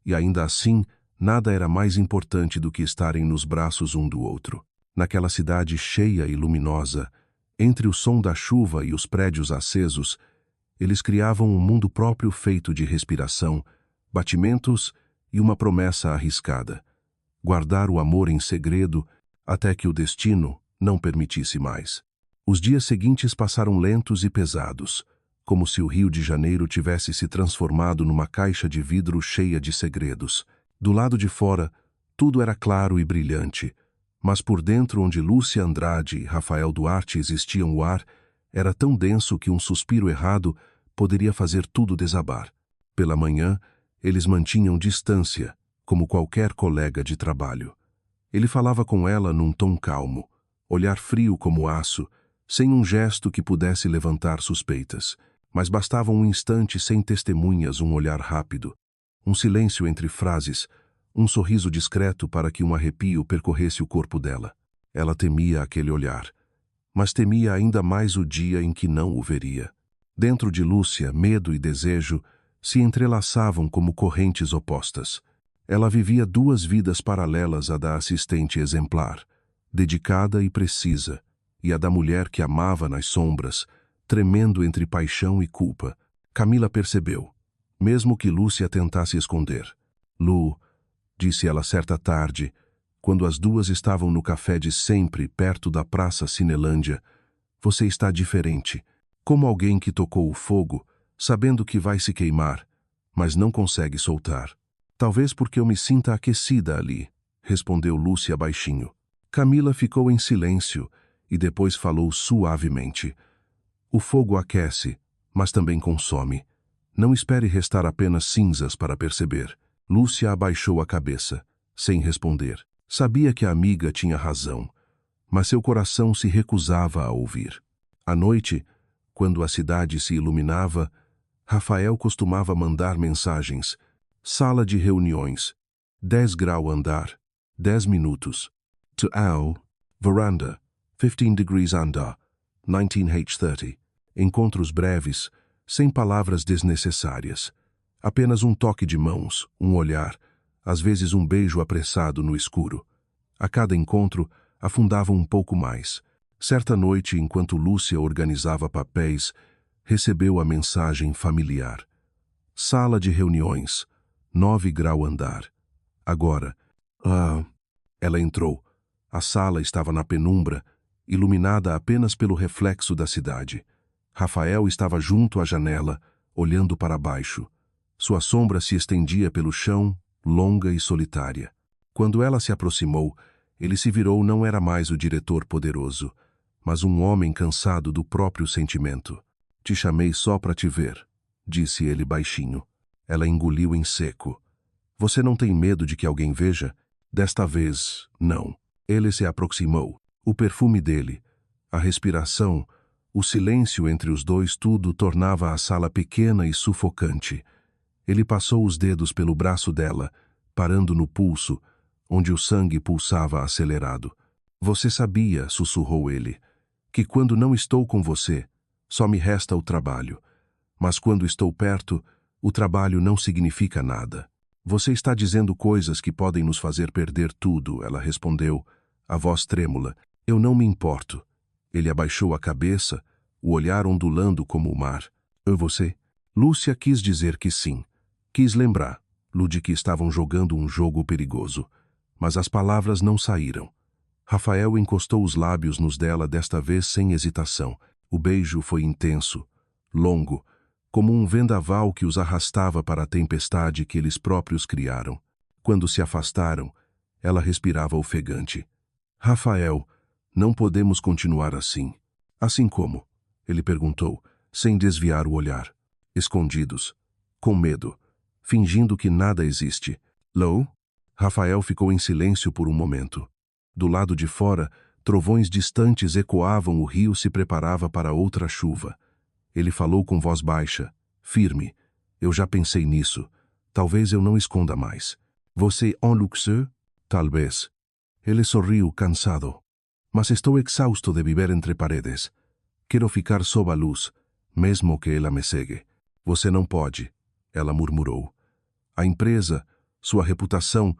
e ainda assim, nada era mais importante do que estarem nos braços um do outro. Naquela cidade cheia e luminosa, entre o som da chuva e os prédios acesos, Eles criavam um mundo próprio feito de respiração, batimentos e uma promessa arriscada: guardar o amor em segredo até que o destino não permitisse mais. Os dias seguintes passaram lentos e pesados, como se o Rio de Janeiro tivesse se transformado numa caixa de vidro cheia de segredos. Do lado de fora, tudo era claro e brilhante, mas por dentro, onde Lúcia Andrade e Rafael Duarte existiam, o ar era tão denso que um suspiro errado poderia fazer tudo desabar. Pela manhã, eles mantinham distância, como qualquer colega de trabalho. Ele falava com ela num tom calmo, olhar frio como aço, sem um gesto que pudesse levantar suspeitas. Mas bastava um instante sem testemunhas, um olhar rápido, um silêncio entre frases, um sorriso discreto para que um arrepio percorresse o corpo dela. Ela temia aquele olhar, mas temia ainda mais o dia em que não o veria. Dentro de Lúcia, medo e desejo se entrelaçavam como correntes opostas. Ela vivia duas vidas paralelas: a da assistente exemplar, dedicada e precisa, e a da mulher que amava nas sombras, tremendo entre paixão e culpa. Camila percebeu, mesmo que Lúcia tentasse esconder. Lu, disse ela certa tarde, quando as duas estavam no café de sempre, perto da Praça Cinelândia, você está diferente, como alguém que tocou o fogo, sabendo que vai se queimar, mas não consegue soltar. Talvez porque eu me sinta aquecida ali, respondeu Lúcia baixinho. Camila ficou em silêncio e depois falou suavemente. O fogo aquece, mas também consome. Não espere restar apenas cinzas para perceber. Lúcia abaixou a cabeça, sem responder. Sabia que a amiga tinha razão, mas seu coração se recusava a ouvir. À noite, quando a cidade se iluminava, Rafael costumava mandar mensagens. Sala de reuniões, 10 grau andar, 10 minutos. To Al, veranda, 15 degrees under, 19h30. Encontros breves, sem palavras desnecessárias. Apenas um toque de mãos, um olhar, às vezes um beijo apressado no escuro. A cada encontro, afundavam um pouco mais. Certa noite, enquanto Lúcia organizava papéis, recebeu a mensagem familiar. Sala de reuniões, 9 grau andar. Agora. Ela entrou. A sala estava na penumbra, iluminada apenas pelo reflexo da cidade. Rafael estava junto à janela, olhando para baixo. Sua sombra se estendia pelo chão, longa e solitária. Quando ela se aproximou, ele se virou. Não era mais o diretor poderoso, mas um homem cansado do próprio sentimento. Te chamei só para te ver, disse ele baixinho. Ela engoliu em seco. Você não tem medo de que alguém veja? Desta vez, não. Ele se aproximou. O perfume dele, a respiração, o silêncio entre os dois, tudo tornava a sala pequena e sufocante. Ele passou os dedos pelo braço dela, parando no pulso, onde o sangue pulsava acelerado. Você sabia, sussurrou ele, que quando não estou com você, só me resta o trabalho. Mas quando estou perto, o trabalho não significa nada. Você está dizendo coisas que podem nos fazer perder tudo, ela respondeu, a voz trêmula. Eu não me importo. Ele abaixou a cabeça, o olhar ondulando como o mar. Você? Lúcia quis dizer que sim. Quis lembrar, Lu, de que estavam jogando um jogo perigoso. Mas as palavras não saíram. Rafael encostou os lábios nos dela, desta vez sem hesitação. O beijo foi intenso, longo, como um vendaval que os arrastava para a tempestade que eles próprios criaram. Quando se afastaram, ela respirava ofegante. Rafael, não podemos continuar assim. Assim como? Ele perguntou, sem desviar o olhar. Escondidos, com medo, fingindo que nada existe. Lou? Rafael ficou em silêncio por um momento. Do lado de fora, trovões distantes ecoavam, o rio se preparava para outra chuva. Ele falou com voz baixa, firme. Eu já pensei nisso. Talvez eu não esconda mais. Você en luxo? Talvez. Ele sorriu, cansado. Mas estou exausto de viver entre paredes. Quero ficar sob a luz, mesmo que ela me cegue. Você não pode, ela murmurou. A empresa, sua reputação,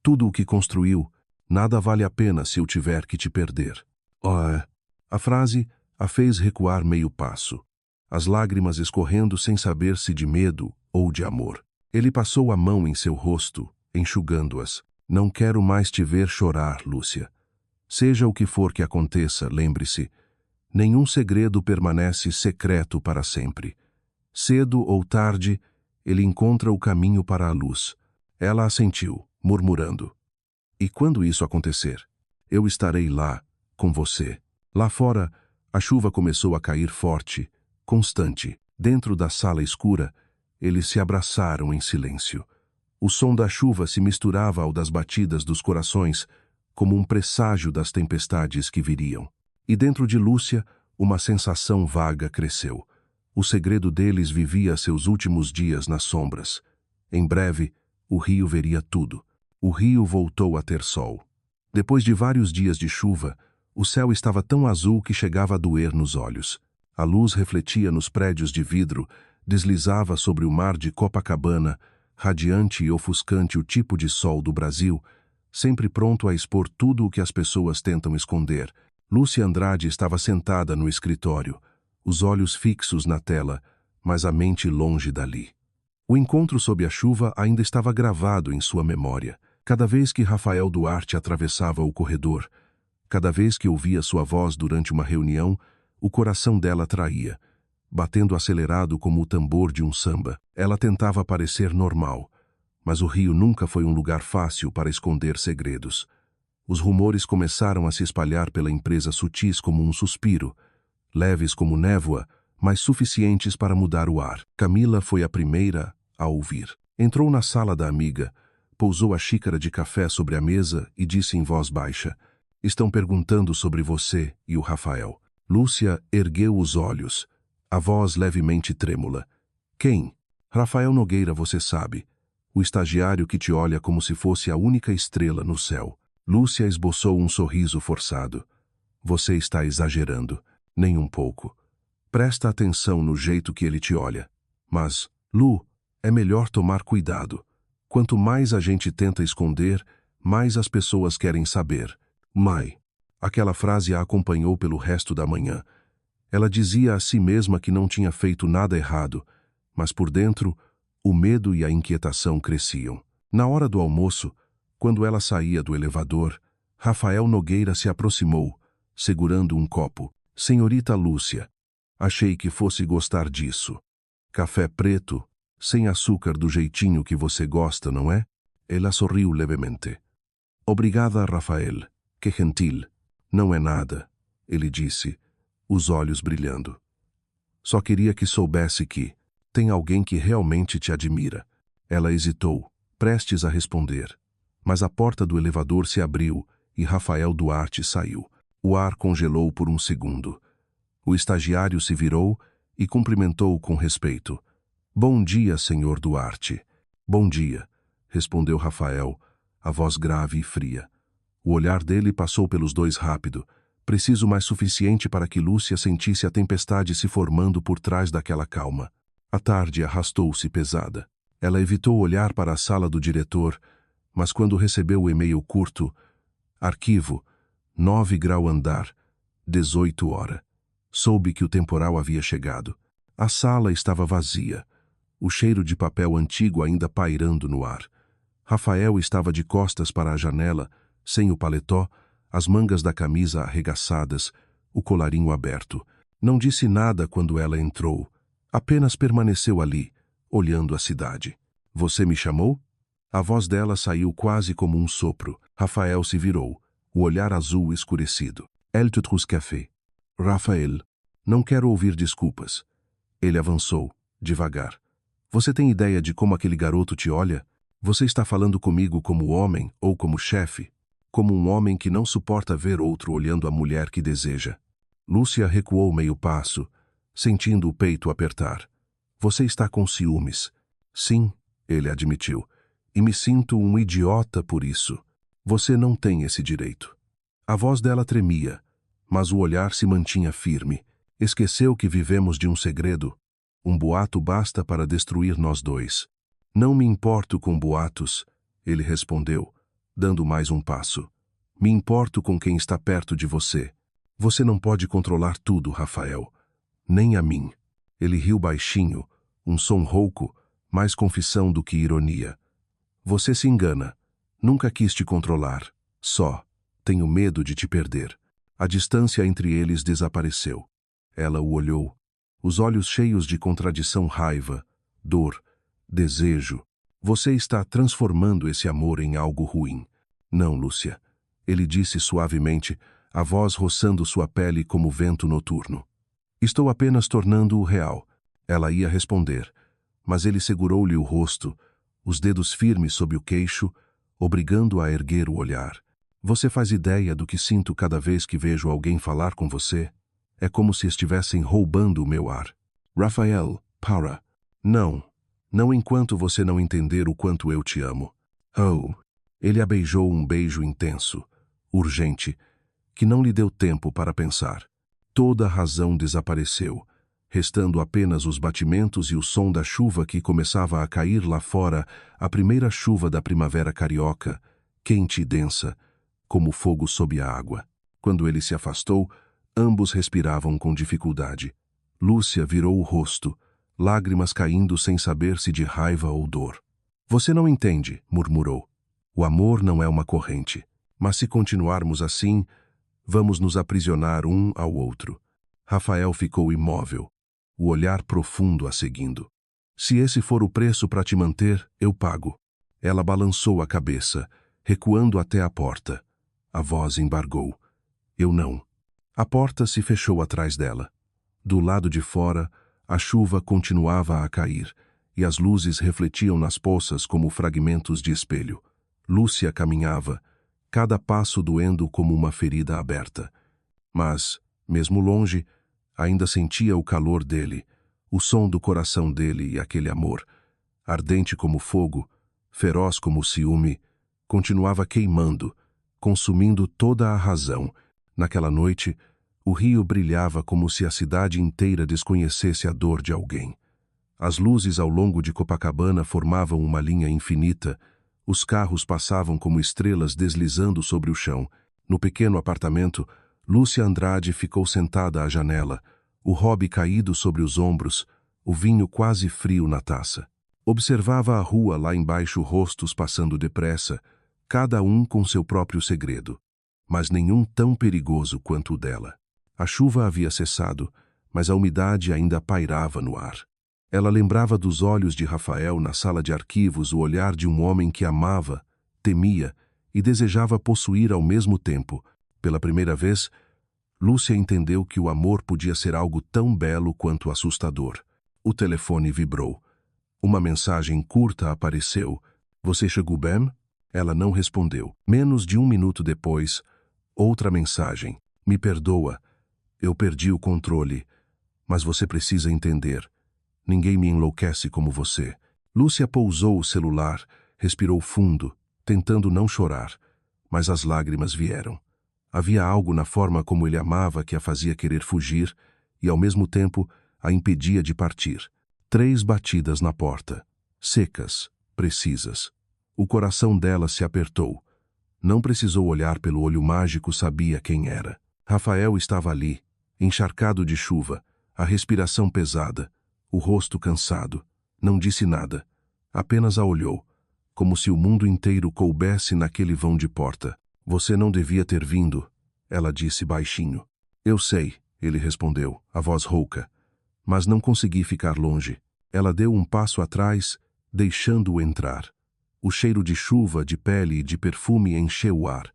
tudo o que construiu, nada vale a pena se eu tiver que te perder. A frase a fez recuar meio passo. as lágrimas escorrendo sem saber se de medo ou de amor. Ele passou a mão em seu rosto, enxugando-as. Não quero mais te ver chorar, Lúcia. Seja o que for que aconteça, lembre-se, nenhum segredo permanece secreto para sempre. Cedo ou tarde, ele encontra o caminho para a luz. Ela assentiu, murmurando. E quando isso acontecer, eu estarei lá, com você. Lá fora, a chuva começou a cair forte, constante. Dentro da sala escura, eles se abraçaram em silêncio. O som da chuva se misturava ao das batidas dos corações, como um presságio das tempestades que viriam. E dentro de Lúcia, uma sensação vaga cresceu. O segredo deles vivia seus últimos dias nas sombras. Em breve, o rio veria tudo. O rio voltou a ter sol. Depois de vários dias de chuva, o céu estava tão azul que chegava a doer nos olhos. A luz refletia nos prédios de vidro, deslizava sobre o mar de Copacabana, radiante e ofuscante o tipo de sol do Brasil, sempre pronto a expor tudo o que as pessoas tentam esconder. Lúcia Andrade estava sentada no escritório, os olhos fixos na tela, mas a mente longe dali. O encontro sob a chuva ainda estava gravado em sua memória. Cada vez que Rafael Duarte atravessava o corredor, cada vez que ouvia sua voz durante uma reunião, o coração dela traía. Batendo acelerado como o tambor de um samba, ela tentava parecer normal, mas o Rio nunca foi um lugar fácil para esconder segredos. Os rumores começaram a se espalhar pela empresa sutis como um suspiro, leves como névoa, mas suficientes para mudar o ar. Camila foi a primeira a ouvir. Entrou na sala da amiga, pousou a xícara de café sobre a mesa e disse em voz baixa: "Estão perguntando sobre você e o Rafael." Lúcia ergueu os olhos, a voz levemente trêmula. "Quem?" "Rafael Nogueira, você sabe. O estagiário que te olha como se fosse a única estrela no céu." Lúcia esboçou um sorriso forçado. "Você está exagerando. Nem um pouco. Presta atenção no jeito que ele te olha. Mas, Lu, é melhor tomar cuidado. Quanto mais a gente tenta esconder, mais as pessoas querem saber." "Mãe." Aquela frase a acompanhou pelo resto da manhã. Ela dizia a si mesma que não tinha feito nada errado, mas por dentro, o medo e a inquietação cresciam. Na hora do almoço, quando ela saía do elevador, Rafael Nogueira se aproximou, segurando um copo. "Senhorita Lúcia, achei que fosse gostar disso. Café preto, sem açúcar do jeitinho que você gosta, não é?" Ela sorriu levemente. "Obrigada, Rafael. Que gentil." "Não é nada," ele disse, os olhos brilhando. "Só queria que soubesse que tem alguém que realmente te admira." Ela hesitou, prestes a responder. Mas a porta do elevador se abriu e Rafael Duarte saiu. O ar congelou por um segundo. O estagiário se virou e cumprimentou com respeito. "Bom dia, senhor Duarte." "Bom dia," respondeu Rafael, a voz grave e fria. O olhar dele passou pelos dois rápido, preciso mais suficiente para que Lúcia sentisse a tempestade se formando por trás daquela calma. A tarde arrastou-se pesada. Ela evitou olhar para a sala do diretor, mas quando recebeu o e-mail curto, "Arquivo, 9 grau andar, 18 horas", soube que o temporal havia chegado. A sala estava vazia, o cheiro de papel antigo ainda pairando no ar. Rafael estava de costas para a janela, sem o paletó, as mangas da camisa arregaçadas, o colarinho aberto. Não disse nada quando ela entrou, apenas permaneceu ali, olhando a cidade. "Você me chamou?" A voz dela saiu quase como um sopro. Rafael se virou, o olhar azul escurecido. "Elle te trouve café." "Rafael, não quero ouvir desculpas." Ele avançou, devagar. "Você tem ideia de como aquele garoto te olha? Você está falando comigo como homem ou como chefe? Como um homem que não suporta ver outro olhando a mulher que deseja." Lúcia recuou meio passo, sentindo o peito apertar. "Você está com ciúmes." "Sim," ele admitiu, "e me sinto um idiota por isso." "Você não tem esse direito." A voz dela tremia, mas o olhar se mantinha firme. "Esqueceu que vivemos de um segredo? Um boato basta para destruir nós dois." "Não me importo com boatos," ele respondeu, dando mais um passo. "Me importo com quem está perto de você. Você não pode controlar tudo, Rafael. Nem a mim." Ele riu baixinho, um som rouco, mais confissão do que ironia. Você se engana. Nunca quis te controlar. Só. Tenho medo de te perder. A distância entre eles desapareceu. Ela o olhou. Os olhos cheios de contradição, raiva, dor, desejo. Você está transformando esse amor em algo ruim. Não, Lúcia. Ele disse suavemente, a voz roçando sua pele como vento noturno. Estou apenas tornando-o real. Ela ia responder, mas ele segurou-lhe o rosto, os dedos firmes sob o queixo, obrigando-a a erguer o olhar. Você faz ideia do que sinto cada vez que vejo alguém falar com você? É como se estivessem roubando o meu ar. Rafael, para. Não. Não enquanto você não entender o quanto eu te amo. Oh. Ele a beijou um beijo intenso, urgente, que não lhe deu tempo para pensar. Toda a razão desapareceu, restando apenas os batimentos e o som da chuva que começava a cair lá fora, a primeira chuva da primavera carioca, quente e densa, como fogo sob a água. Quando ele se afastou, ambos respiravam com dificuldade. Lúcia virou o rosto, lágrimas caindo sem saber se de raiva ou dor. Você não entende, murmurou. O amor não é uma corrente, mas se continuarmos assim, vamos nos aprisionar um ao outro. Rafael ficou imóvel, o olhar profundo a seguindo. Se esse for o preço para te manter, eu pago. Ela balançou a cabeça, recuando até a porta. A voz embargou. Eu não. A porta se fechou atrás dela. Do lado de fora, a chuva continuava a cair, e as luzes refletiam nas poças como fragmentos de espelho. Lúcia caminhava, cada passo doendo como uma ferida aberta. Mas, mesmo longe, ainda sentia o calor dele, o som do coração dele e aquele amor, ardente como fogo, feroz como o ciúme, continuava queimando, consumindo toda a razão. Naquela noite, o rio brilhava como se a cidade inteira desconhecesse a dor de alguém. As luzes ao longo de Copacabana formavam uma linha infinita. Os carros passavam como estrelas deslizando sobre o chão. No pequeno apartamento, Lúcia Andrade ficou sentada à janela, o hobby caído sobre os ombros, o vinho quase frio na taça. Observava a rua lá embaixo, rostos passando depressa, cada um com seu próprio segredo, mas nenhum tão perigoso quanto o dela. A chuva havia cessado, mas a umidade ainda pairava no ar. Ela lembrava dos olhos de Rafael na sala de arquivos, o olhar de um homem que amava, temia e desejava possuir ao mesmo tempo. Pela primeira vez, Lúcia entendeu que o amor podia ser algo tão belo quanto assustador. O telefone vibrou. Uma mensagem curta apareceu. Você chegou bem? Ela não respondeu. Menos de um minuto depois, outra mensagem. Me perdoa. Eu perdi o controle. Mas você precisa entender. Ninguém me enlouquece como você. Lúcia pousou o celular, respirou fundo, tentando não chorar, mas as lágrimas vieram. Havia algo na forma como ele amava que a fazia querer fugir e, ao mesmo tempo, a impedia de partir. 3 batidas na porta, secas, precisas. O coração dela se apertou. Não precisou olhar pelo olho mágico, sabia quem era. Rafael estava ali, encharcado de chuva, a respiração pesada, o rosto cansado. Não disse nada, apenas a olhou, como se o mundo inteiro coubesse naquele vão de porta. Você não devia ter vindo, ela disse baixinho. Eu sei, ele respondeu, a voz rouca, mas não consegui ficar longe. Ela deu um passo atrás, deixando-o entrar. O cheiro de chuva, de pele e de perfume encheu o ar.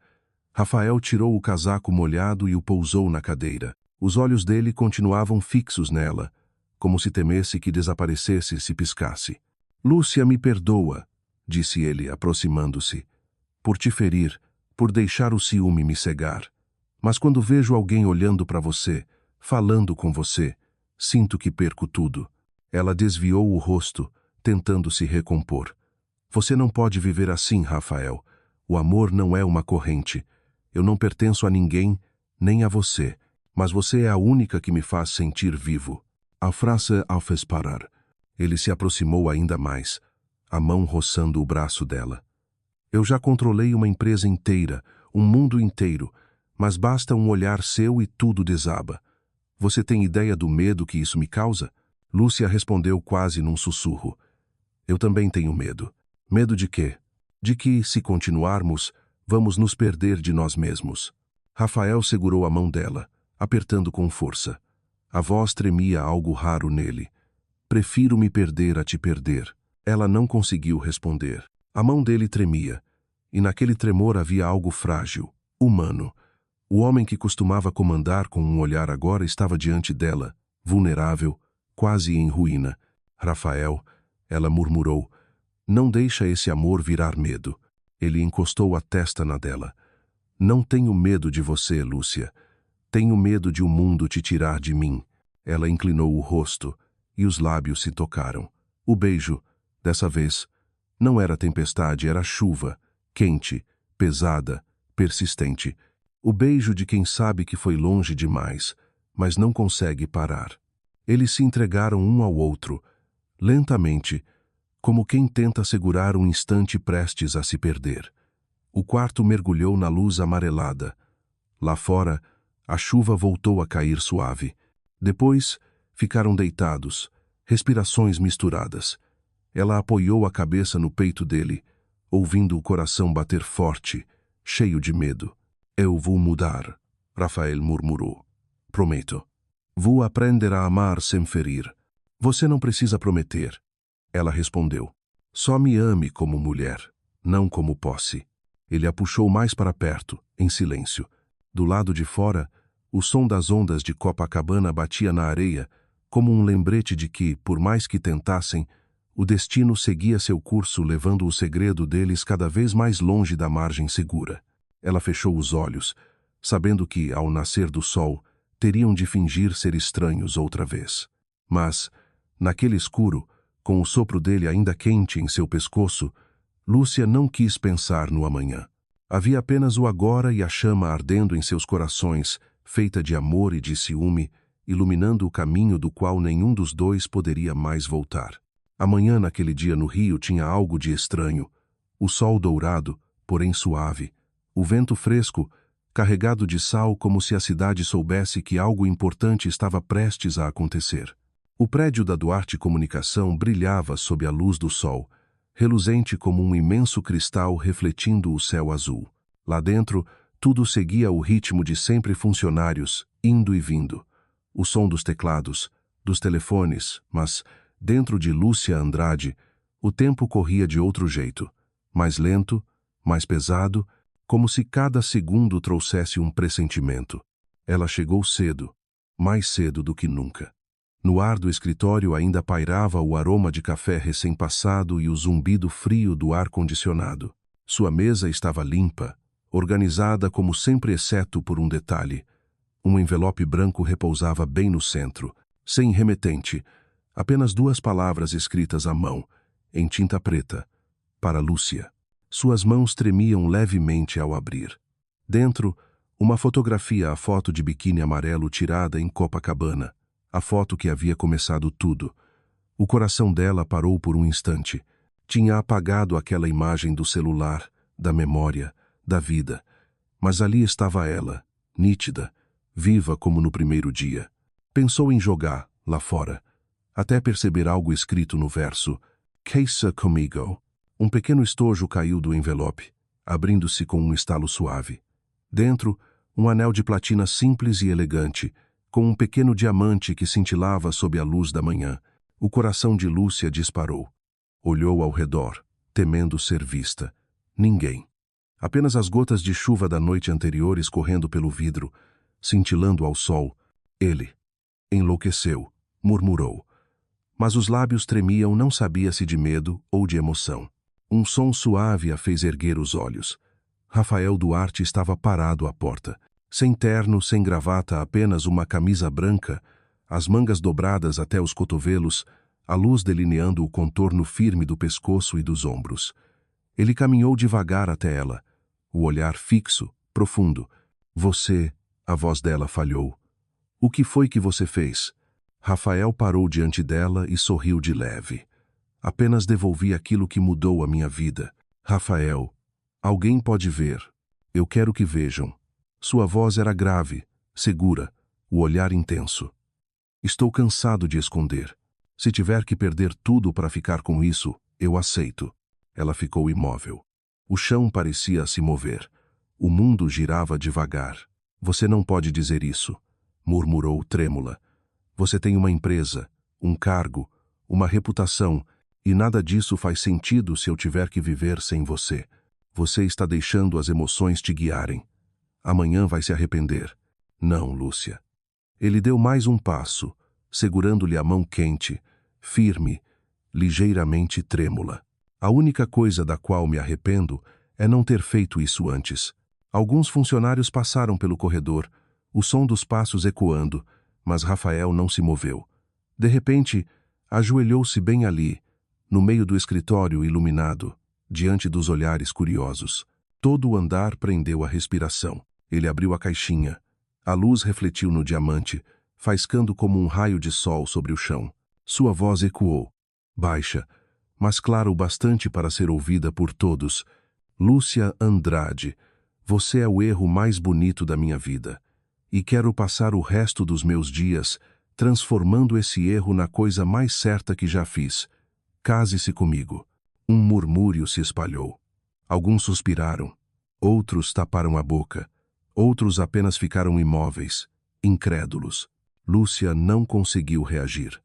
Rafael tirou o casaco molhado e o pousou na cadeira. Os olhos dele continuavam fixos nela, como se temesse que desaparecesse se piscasse. Lúcia, me perdoa, disse ele, aproximando-se, por te ferir, por deixar o ciúme me cegar. Mas quando vejo alguém olhando para você, falando com você, sinto que perco tudo. Ela desviou o rosto, tentando se recompor. Você não pode viver assim, Rafael. O amor não é uma corrente. Eu não pertenço a ninguém, nem a você, mas você é a única que me faz sentir vivo. A frase a fez parar. Ele se aproximou ainda mais, a mão roçando o braço dela. Eu já controlei uma empresa inteira, um mundo inteiro, mas basta um olhar seu e tudo desaba. Você tem ideia do medo que isso me causa? Lúcia respondeu quase num sussurro. Eu também tenho medo. Medo de quê? De que, se continuarmos, vamos nos perder de nós mesmos. Rafael segurou a mão dela, apertando com força. A voz tremia algo raro nele. Prefiro me perder a te perder. Ela não conseguiu responder. A mão dele tremia, e naquele tremor havia algo frágil, humano. O homem que costumava comandar com um olhar agora estava diante dela, vulnerável, quase em ruína. Rafael, ela murmurou, não deixa esse amor virar medo. Ele encostou a testa na dela. Não tenho medo de você, Lúcia. Tenho medo de o mundo te tirar de mim. Ela inclinou o rosto, e os lábios se tocaram. O beijo, dessa vez, não era tempestade, era chuva, quente, pesada, persistente. O beijo de quem sabe que foi longe demais, mas não consegue parar. Eles se entregaram um ao outro, lentamente, como quem tenta segurar um instante prestes a se perder. O quarto mergulhou na luz amarelada. Lá fora, a chuva voltou a cair suave. Depois, ficaram deitados, respirações misturadas. Ela apoiou a cabeça no peito dele, ouvindo o coração bater forte, cheio de medo. Eu vou mudar, Rafael murmurou. Prometo. Vou aprender a amar sem ferir. Você não precisa prometer. Ela respondeu. Só me ame como mulher, não como posse. Ele a puxou mais para perto, em silêncio. Do lado de fora, o som das ondas de Copacabana batia na areia, como um lembrete de que, por mais que tentassem, o destino seguia seu curso levando o segredo deles cada vez mais longe da margem segura. Ela fechou os olhos, sabendo que, ao nascer do sol, teriam de fingir ser estranhos outra vez. Mas, naquele escuro, com o sopro dele ainda quente em seu pescoço, Lúcia não quis pensar no amanhã. Havia apenas o agora e a chama ardendo em seus corações, feita de amor e de ciúme, iluminando o caminho do qual nenhum dos dois poderia mais voltar. Amanhã naquele dia no Rio tinha algo de estranho. O sol dourado, porém suave. O vento fresco, carregado de sal como se a cidade soubesse que algo importante estava prestes a acontecer. O prédio da Duarte Comunicação brilhava sob a luz do sol, reluzente como um imenso cristal refletindo o céu azul. Lá dentro, tudo seguia o ritmo de sempre funcionários, indo e vindo. O som dos teclados, dos telefones, mas, dentro de Lúcia Andrade, o tempo corria de outro jeito, mais lento, mais pesado, como se cada segundo trouxesse um pressentimento. Ela chegou cedo, mais cedo do que nunca. No ar do escritório ainda pairava o aroma de café recém-passado e o zumbido frio do ar-condicionado. Sua mesa estava limpa, organizada como sempre exceto por um detalhe. Um envelope branco repousava bem no centro, sem remetente, apenas 2 palavras escritas à mão, em tinta preta, para Lúcia. Suas mãos tremiam levemente ao abrir. Dentro, uma fotografia, a foto de biquíni amarelo tirada em Copacabana, a foto que havia começado tudo. O coração dela parou por um instante. Tinha apagado aquela imagem do celular, da memória, da vida. Mas ali estava ela, nítida, viva como no primeiro dia. Pensou em jogar, lá fora, até perceber algo escrito no verso, Queça comigo. Um pequeno estojo caiu do envelope, abrindo-se com um estalo suave. Dentro, um anel de platina simples e elegante, com um pequeno diamante que cintilava sob a luz da manhã. O coração de Lúcia disparou. Olhou ao redor, temendo ser vista. Ninguém. Apenas as gotas de chuva da noite anterior escorrendo pelo vidro, cintilando ao sol. Ele. Enlouqueceu, murmurou. Mas os lábios tremiam, não sabia se de medo ou de emoção. Um som suave a fez erguer os olhos. Rafael Duarte estava parado à porta. Sem terno, sem gravata, apenas uma camisa branca, as mangas dobradas até os cotovelos, a luz delineando o contorno firme do pescoço e dos ombros. Ele caminhou devagar até ela, o olhar fixo, profundo. Você, a voz dela falhou. O que foi que você fez? Rafael parou diante dela e sorriu de leve. Apenas devolvi aquilo que mudou a minha vida. Rafael, alguém pode ver. Eu quero que vejam. Sua voz era grave, segura, o olhar intenso. Estou cansado de esconder. Se tiver que perder tudo para ficar com isso, eu aceito. Ela ficou imóvel. O chão parecia se mover. O mundo girava devagar. Você não pode dizer isso, murmurou trêmula. Você tem uma empresa, um cargo, uma reputação, e nada disso faz sentido se eu tiver que viver sem você. Você está deixando as emoções te guiarem. Amanhã vai se arrepender. Não, Lúcia. Ele deu mais um passo, segurando-lhe a mão quente, firme, ligeiramente trêmula. A única coisa da qual me arrependo é não ter feito isso antes. Alguns funcionários passaram pelo corredor, o som dos passos ecoando, mas Rafael não se moveu. De repente, ajoelhou-se bem ali, no meio do escritório iluminado, diante dos olhares curiosos. Todo o andar prendeu a respiração. Ele abriu a caixinha. A luz refletiu no diamante, faiscando como um raio de sol sobre o chão. Sua voz ecoou, baixa, mas clara o bastante para ser ouvida por todos. Lúcia Andrade, você é o erro mais bonito da minha vida. E quero passar o resto dos meus dias transformando esse erro na coisa mais certa que já fiz. Case-se comigo. Um murmúrio se espalhou. Alguns suspiraram. Outros taparam a boca. Outros apenas ficaram imóveis, incrédulos. Lúcia não conseguiu reagir.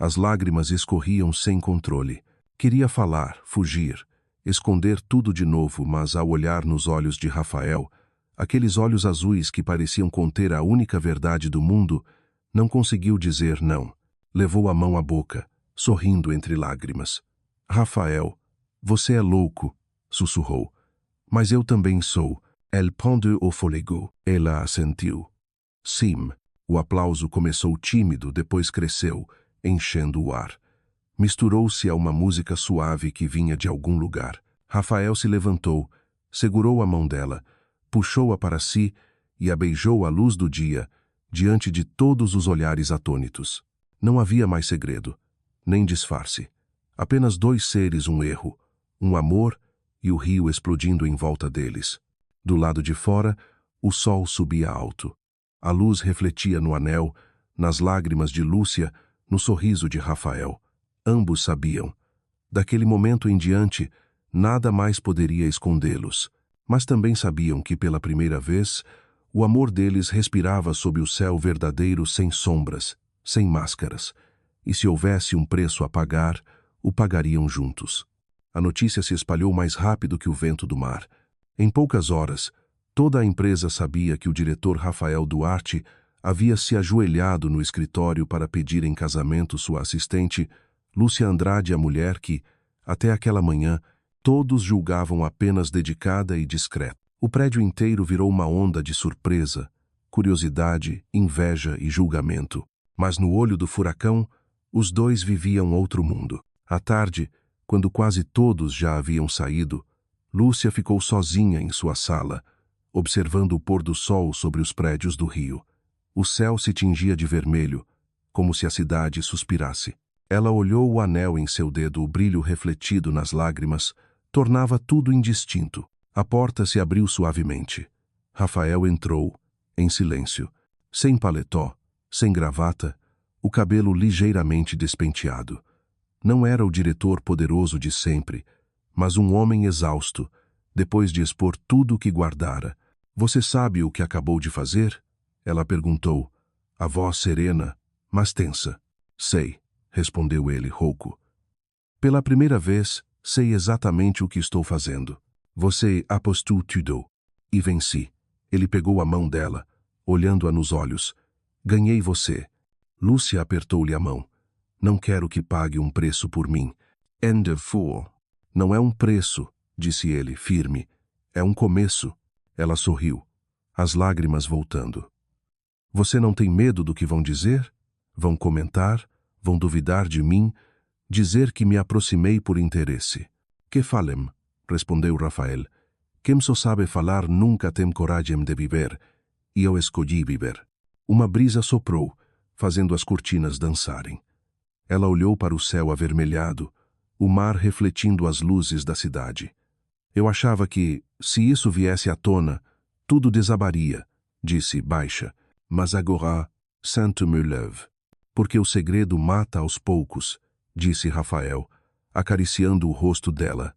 As lágrimas escorriam sem controle. Queria falar, fugir, esconder tudo de novo, mas ao olhar nos olhos de Rafael, aqueles olhos azuis que pareciam conter a única verdade do mundo, não conseguiu dizer não. Levou a mão à boca, sorrindo entre lágrimas. Rafael, você é louco, sussurrou. Mas eu também sou. Elle pendait au fôlego. Ela assentiu. Sim. O aplauso começou tímido, depois cresceu, enchendo o ar. Misturou-se a uma música suave que vinha de algum lugar. Rafael se levantou, segurou a mão dela, puxou-a para si e a beijou à luz do dia, diante de todos os olhares atônitos. Não havia mais segredo, nem disfarce. Apenas dois seres, um erro, um amor e o rio explodindo em volta deles. Do lado de fora, o sol subia alto. A luz refletia no anel, nas lágrimas de Lúcia, no sorriso de Rafael. Ambos sabiam. Daquele momento em diante, nada mais poderia escondê-los. Mas também sabiam que, pela primeira vez, o amor deles respirava sob o céu verdadeiro sem sombras, sem máscaras. E se houvesse um preço a pagar, o pagariam juntos. A notícia se espalhou mais rápido que o vento do mar. Em poucas horas, toda a empresa sabia que o diretor Rafael Duarte havia se ajoelhado no escritório para pedir em casamento sua assistente, Lúcia Andrade, a mulher que, até aquela manhã, todos julgavam apenas dedicada e discreta. O prédio inteiro virou uma onda de surpresa, curiosidade, inveja e julgamento. Mas no olho do furacão, os dois viviam outro mundo. À tarde, quando quase todos já haviam saído, Lúcia ficou sozinha em sua sala, observando o pôr do sol sobre os prédios do rio. O céu se tingia de vermelho, como se a cidade suspirasse. Ela olhou o anel em seu dedo, o brilho refletido nas lágrimas, tornava tudo indistinto. A porta se abriu suavemente. Rafael entrou, em silêncio, sem paletó, sem gravata, o cabelo ligeiramente despenteado. Não era o diretor poderoso de sempre, mas um homem exausto, depois de expor tudo o que guardara. Você sabe o que acabou de fazer? Ela perguntou, a voz serena, mas tensa. Sei, respondeu ele, rouco. Pela primeira vez, sei exatamente o que estou fazendo. Você apostou tudo. E venci. Ele pegou a mão dela, olhando-a nos olhos. Ganhei você. Lúcia apertou-lhe a mão. Não quero que pague um preço por mim. End of fool. Não é um preço, disse ele, firme. É um começo. Ela sorriu, as lágrimas voltando. Você não tem medo do que vão dizer? Vão comentar? Vão duvidar de mim? Dizer que me aproximei por interesse. Que falem? Respondeu Rafael. Quem só sabe falar nunca tem coragem de viver. E eu escolhi viver. Uma brisa soprou, fazendo as cortinas dançarem. Ela olhou para o céu avermelhado, o mar refletindo as luzes da cidade. Eu achava que, se isso viesse à tona, tudo desabaria, disse baixa, mas agora, sinto me leve. Porque o segredo mata aos poucos, disse Rafael, acariciando o rosto dela.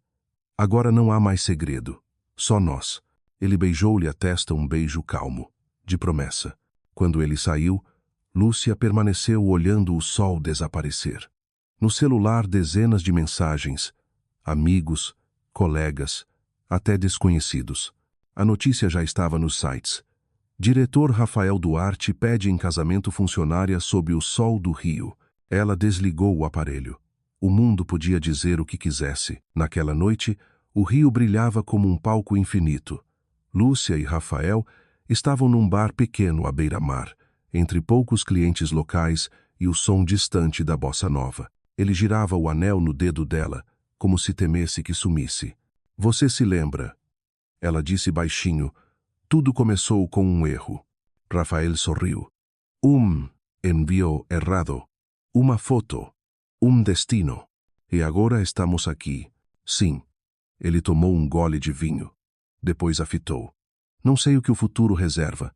Agora não há mais segredo. Só nós. Ele beijou-lhe a testa um beijo calmo, de promessa. Quando ele saiu, Lúcia permaneceu olhando o sol desaparecer. No celular, dezenas de mensagens. Amigos, colegas, até desconhecidos. A notícia já estava nos sites. Diretor Rafael Duarte pede em casamento funcionária sob o sol do Rio. Ela desligou o aparelho. O mundo podia dizer o que quisesse. Naquela noite, o rio brilhava como um palco infinito. Lúcia e Rafael estavam num bar pequeno à beira-mar, entre poucos clientes locais e o som distante da bossa nova. Ele girava o anel no dedo dela, como se temesse que sumisse. Você se lembra? Ela disse baixinho. Tudo começou com um erro. Rafael sorriu. Envio errado. Uma foto. Destino. E agora estamos aqui. Sim. Ele tomou um gole de vinho. Depois a fitou. Não sei o que o futuro reserva.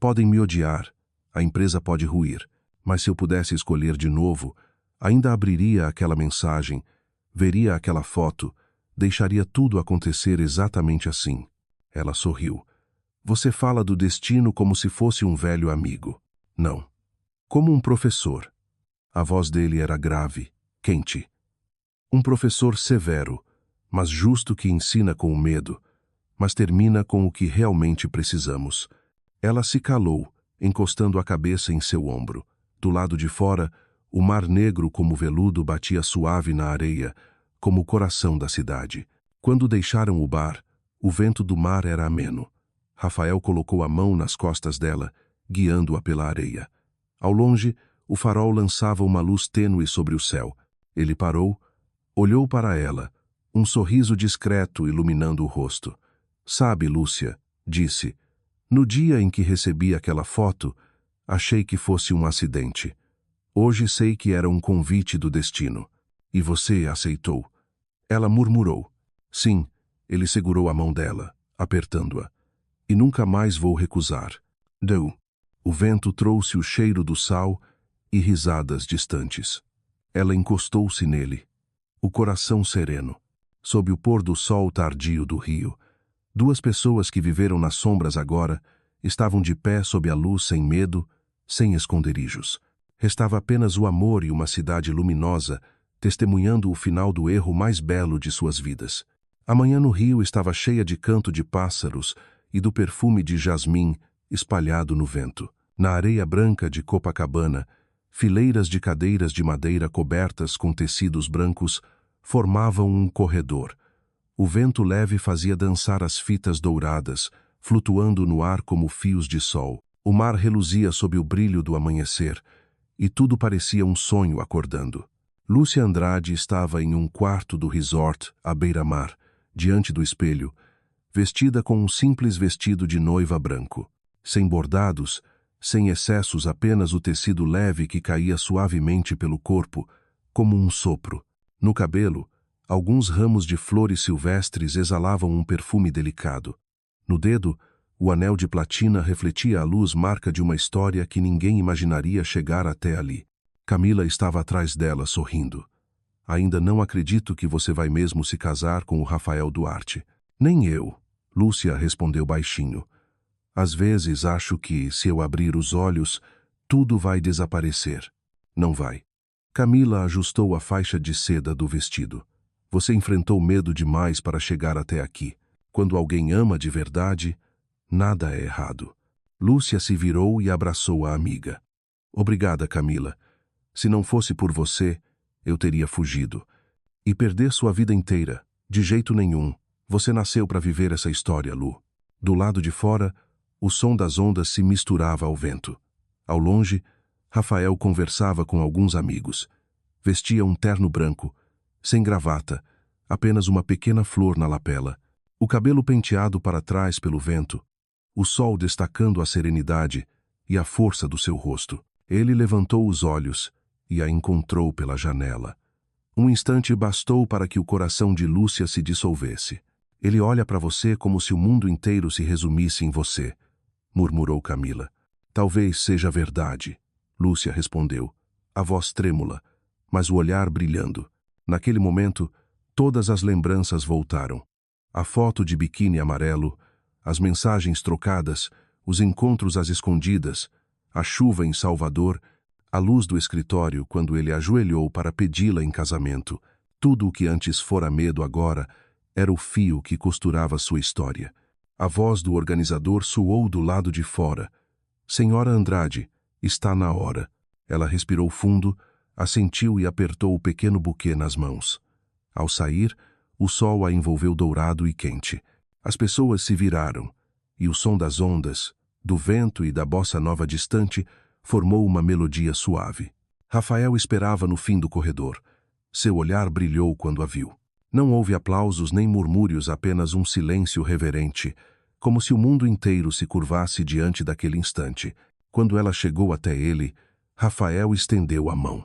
Podem me odiar. A empresa pode ruir. Mas se eu pudesse escolher de novo, ainda abriria aquela mensagem, veria aquela foto, deixaria tudo acontecer exatamente assim. Ela sorriu. Você fala do destino como se fosse um velho amigo. Não. Como um professor. A voz dele era grave, quente. Um professor severo, mas justo, que ensina com medo, mas termina com o que realmente precisamos. Ela se calou, encostando a cabeça em seu ombro. Do lado de fora, o mar negro como veludo batia suave na areia, como o coração da cidade. Quando deixaram o bar, o vento do mar era ameno. Rafael colocou a mão nas costas dela, guiando-a pela areia. Ao longe, o farol lançava uma luz tênue sobre o céu. Ele parou, olhou para ela, um sorriso discreto iluminando o rosto. Sabe, Lúcia, disse, no dia em que recebi aquela foto, achei que fosse um acidente. Hoje sei que era um convite do destino. E você aceitou. Ela murmurou. Sim, ele segurou a mão dela, apertando-a. E nunca mais vou recusar. Deu. O vento trouxe o cheiro do sal e risadas distantes. Ela encostou-se nele, o coração sereno, sob o pôr do sol tardio do rio. Duas pessoas que viveram nas sombras agora estavam de pé sob a luz sem medo, sem esconderijos. Restava apenas o amor e uma cidade luminosa, testemunhando o final do erro mais belo de suas vidas. A manhã no rio estava cheia de canto de pássaros e do perfume de jasmim espalhado no vento. Na areia branca de Copacabana, fileiras de cadeiras de madeira cobertas com tecidos brancos formavam um corredor. O vento leve fazia dançar as fitas douradas, flutuando no ar como fios de sol. O mar reluzia sob o brilho do amanhecer, e tudo parecia um sonho acordando. Lúcia Andrade estava em um quarto do resort, à beira-mar, diante do espelho, vestida com um simples vestido de noiva branco, sem bordados, sem excessos, apenas o tecido leve que caía suavemente pelo corpo, como um sopro. No cabelo, alguns ramos de flores silvestres exalavam um perfume delicado. No dedo, o anel de platina refletia a luz, marca de uma história que ninguém imaginaria chegar até ali. Camila estava atrás dela, sorrindo. Ainda não acredito que você vai mesmo se casar com o Rafael Duarte. Nem eu, Lúcia respondeu baixinho. Às vezes acho que, se eu abrir os olhos, tudo vai desaparecer. Não vai. Camila ajustou a faixa de seda do vestido. Você enfrentou medo demais para chegar até aqui. Quando alguém ama de verdade, nada é errado. Lúcia se virou e abraçou a amiga. Obrigada, Camila. Se não fosse por você, eu teria fugido. E perder sua vida inteira. De jeito nenhum. Você nasceu para viver essa história, Lu. Do lado de fora, o som das ondas se misturava ao vento. Ao longe, Rafael conversava com alguns amigos. Vestia um terno branco, sem gravata, apenas uma pequena flor na lapela, o cabelo penteado para trás pelo vento, o sol destacando a serenidade e a força do seu rosto. Ele levantou os olhos e a encontrou pela janela. Um instante bastou para que o coração de Lúcia se dissolvesse. Ele olha para você como se o mundo inteiro se resumisse em você, murmurou Camila. Talvez seja verdade, Lúcia respondeu. a voz trêmula, mas o olhar brilhando. Naquele momento, todas as lembranças voltaram. A foto de biquíni amarelo, as mensagens trocadas, os encontros às escondidas, a chuva em Salvador, a luz do escritório quando ele ajoelhou para pedi-la em casamento. Tudo o que antes fora medo agora era o fio que costurava sua história. A voz do organizador soou do lado de fora. Senhora Andrade, está na hora. Ela respirou fundo, assentiu e apertou o pequeno buquê nas mãos. Ao sair, o sol a envolveu dourado e quente. As pessoas se viraram, e o som das ondas, do vento e da bossa nova distante formou uma melodia suave. Rafael esperava no fim do corredor. Seu olhar brilhou quando a viu. Não houve aplausos nem murmúrios, apenas um silêncio reverente, como se o mundo inteiro se curvasse diante daquele instante. Quando ela chegou até ele, Rafael estendeu a mão.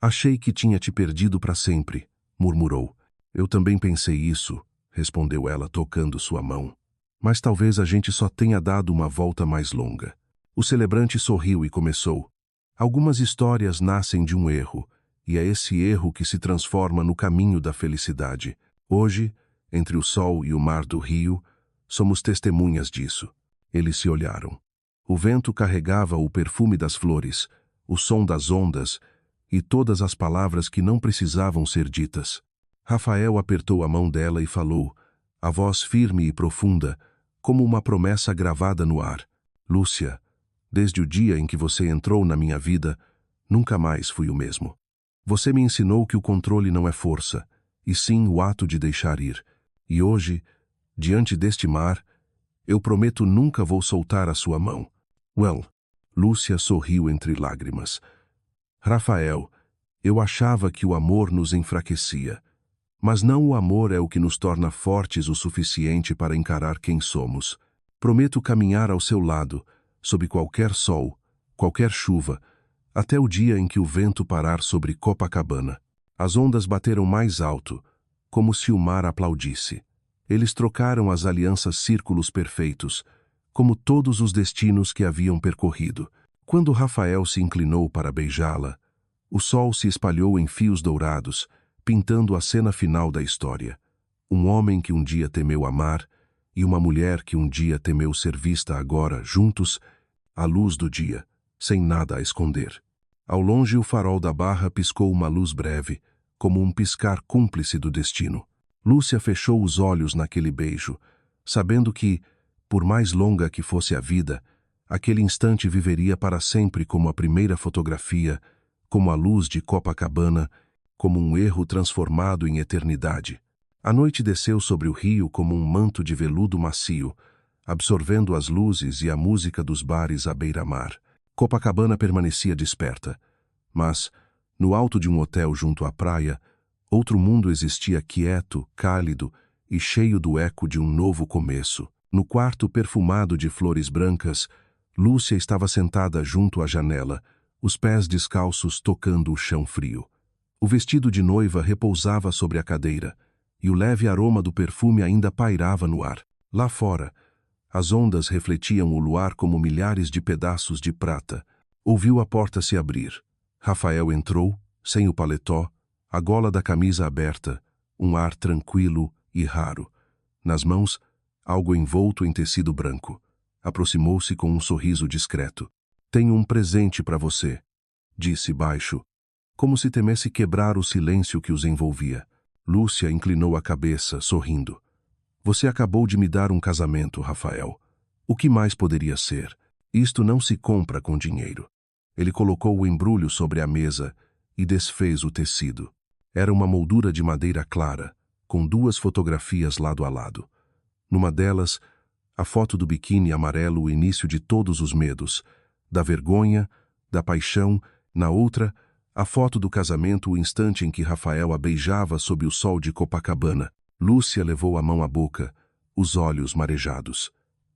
Achei que tinha te perdido para sempre, murmurou. Eu também pensei isso, respondeu ela tocando sua mão. Mas talvez a gente só tenha dado uma volta mais longa. O celebrante sorriu e começou. Algumas histórias nascem de um erro, e é esse erro que se transforma no caminho da felicidade. Hoje, entre o sol e o mar do rio, somos testemunhas disso. Eles se olharam. O vento carregava o perfume das flores, o som das ondas e todas as palavras que não precisavam ser ditas. Rafael apertou a mão dela e falou, a voz firme e profunda, como uma promessa gravada no ar. Lúcia, desde o dia em que você entrou na minha vida, nunca mais fui o mesmo. Você me ensinou que o controle não é força, e sim o ato de deixar ir. E hoje, diante deste mar, eu prometo nunca vou soltar a sua mão. Well, Lúcia sorriu entre lágrimas. Rafael, eu achava que o amor nos enfraquecia. Mas não o amor é o que nos torna fortes o suficiente para encarar quem somos. Prometo caminhar ao seu lado, sob qualquer sol, qualquer chuva, até o dia em que o vento parar sobre Copacabana. As ondas bateram mais alto, como se o mar aplaudisse. Eles trocaram as alianças círculos perfeitos, como todos os destinos que haviam percorrido. Quando Rafael se inclinou para beijá-la, o sol se espalhou em fios dourados, pintando a cena final da história. Um homem que um dia temeu amar e uma mulher que um dia temeu ser vista agora, juntos, à luz do dia, sem nada a esconder. Ao longe o farol da barra piscou uma luz breve, como um piscar cúmplice do destino. Lúcia fechou os olhos naquele beijo, sabendo que, por mais longa que fosse a vida, aquele instante viveria para sempre como a primeira fotografia, como a luz de Copacabana, como um erro transformado em eternidade. A noite desceu sobre o rio como um manto de veludo macio, absorvendo as luzes e a música dos bares à beira-mar. Copacabana permanecia desperta, mas, no alto de um hotel junto à praia, outro mundo existia quieto, cálido e cheio do eco de um novo começo. No quarto perfumado de flores brancas, Lúcia estava sentada junto à janela, os pés descalços tocando o chão frio. O vestido de noiva repousava sobre a cadeira, e o leve aroma do perfume ainda pairava no ar. Lá fora, as ondas refletiam o luar como milhares de pedaços de prata. Ouviu a porta se abrir. Rafael entrou, sem o paletó, a gola da camisa aberta, um ar tranquilo e raro. Nas mãos, algo envolto em tecido branco. Aproximou-se com um sorriso discreto. Tenho um presente para você, disse baixo, como se temesse quebrar o silêncio que os envolvia. Lúcia inclinou a cabeça, sorrindo. Você acabou de me dar um casamento, Rafael. O que mais poderia ser? Isto não se compra com dinheiro. Ele colocou o embrulho sobre a mesa e desfez o tecido. Era uma moldura de madeira clara, com duas fotografias lado a lado. Numa delas, a foto do biquíni amarelo, o início de todos os medos, da vergonha, da paixão. Na outra, a foto do casamento, o instante em que Rafael a beijava sob o sol de Copacabana. Lúcia levou a mão à boca, os olhos marejados.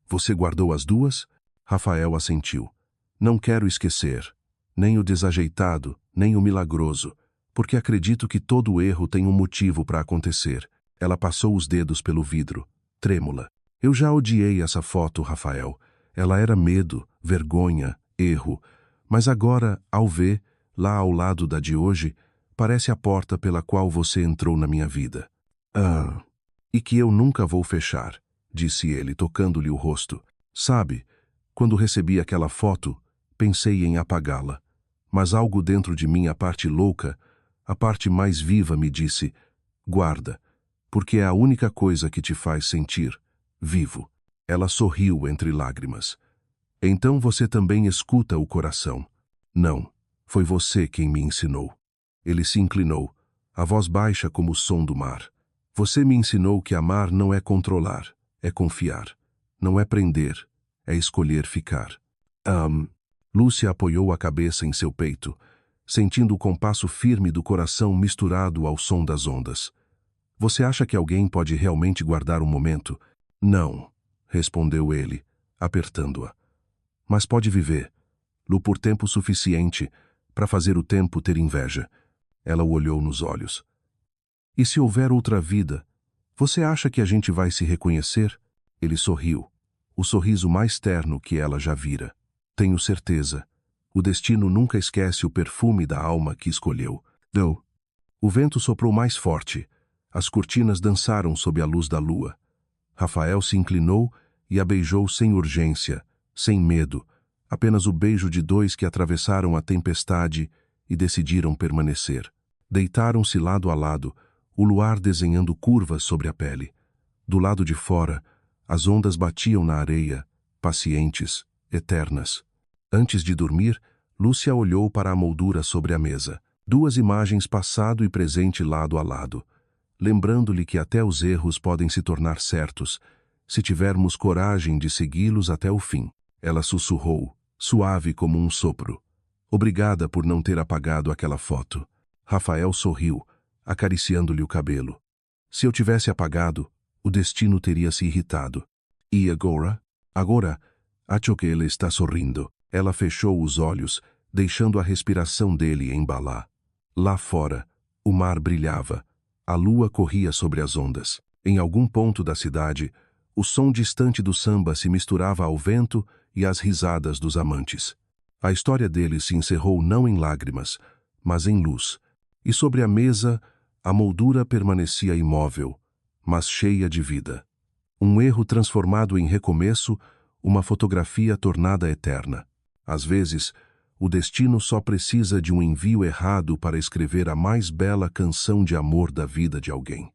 Você guardou as duas? Rafael assentiu. Não quero esquecer, nem o desajeitado, nem o milagroso, porque acredito que todo erro tem um motivo para acontecer. Ela passou os dedos pelo vidro, trêmula. Eu já odiei essa foto, Rafael. Ela era medo, vergonha, erro. Mas agora, ao ver, lá ao lado da de hoje, parece a porta pela qual você entrou na minha vida. Ah, e que eu nunca vou fechar, disse ele, tocando-lhe o rosto. Sabe, quando recebi aquela foto, pensei em apagá-la. Mas algo dentro de mim, a parte louca, a parte mais viva, me disse: guarda, porque é a única coisa que te faz sentir vivo. Ela sorriu entre lágrimas. Então você também escuta o coração. Não, foi você quem me ensinou. Ele se inclinou, a voz baixa como o som do mar. Você me ensinou que amar não é controlar, é confiar. Não é prender, é escolher ficar. Lúcia apoiou a cabeça em seu peito, sentindo o compasso firme do coração misturado ao som das ondas. Você acha que alguém pode realmente guardar um momento? Não, respondeu ele, apertando-a. Mas pode viver, Lu, por tempo suficiente para fazer o tempo ter inveja. Ela o olhou nos olhos. E se houver outra vida, você acha que a gente vai se reconhecer? Ele sorriu, o sorriso mais terno que ela já vira. Tenho certeza. O destino nunca esquece o perfume da alma que escolheu. Não. O vento soprou mais forte. As cortinas dançaram sob a luz da lua. Rafael se inclinou e a beijou sem urgência, sem medo, apenas o beijo de dois que atravessaram a tempestade e decidiram permanecer. Deitaram-se lado a lado, o luar desenhando curvas sobre a pele. Do lado de fora, as ondas batiam na areia, pacientes, eternas. Antes de dormir, Lúcia olhou para a moldura sobre a mesa. 2 imagens passado e presente lado a lado, lembrando-lhe que até os erros podem se tornar certos, se tivermos coragem de segui-los até o fim. Ela sussurrou, suave como um sopro. Obrigada por não ter apagado aquela foto. Rafael sorriu, acariciando-lhe o cabelo. Se eu tivesse apagado, o destino teria se irritado. E agora? Agora, acho que ele está sorrindo. Ela fechou os olhos, deixando a respiração dele embalar. Lá fora, o mar brilhava. A lua corria sobre as ondas. Em algum ponto da cidade, o som distante do samba se misturava ao vento e às risadas dos amantes. A história deles se encerrou não em lágrimas, mas em luz. E sobre a mesa, a moldura permanecia imóvel, mas cheia de vida. Um erro transformado em recomeço, uma fotografia tornada eterna. Às vezes, o destino só precisa de um envio errado para escrever a mais bela canção de amor da vida de alguém.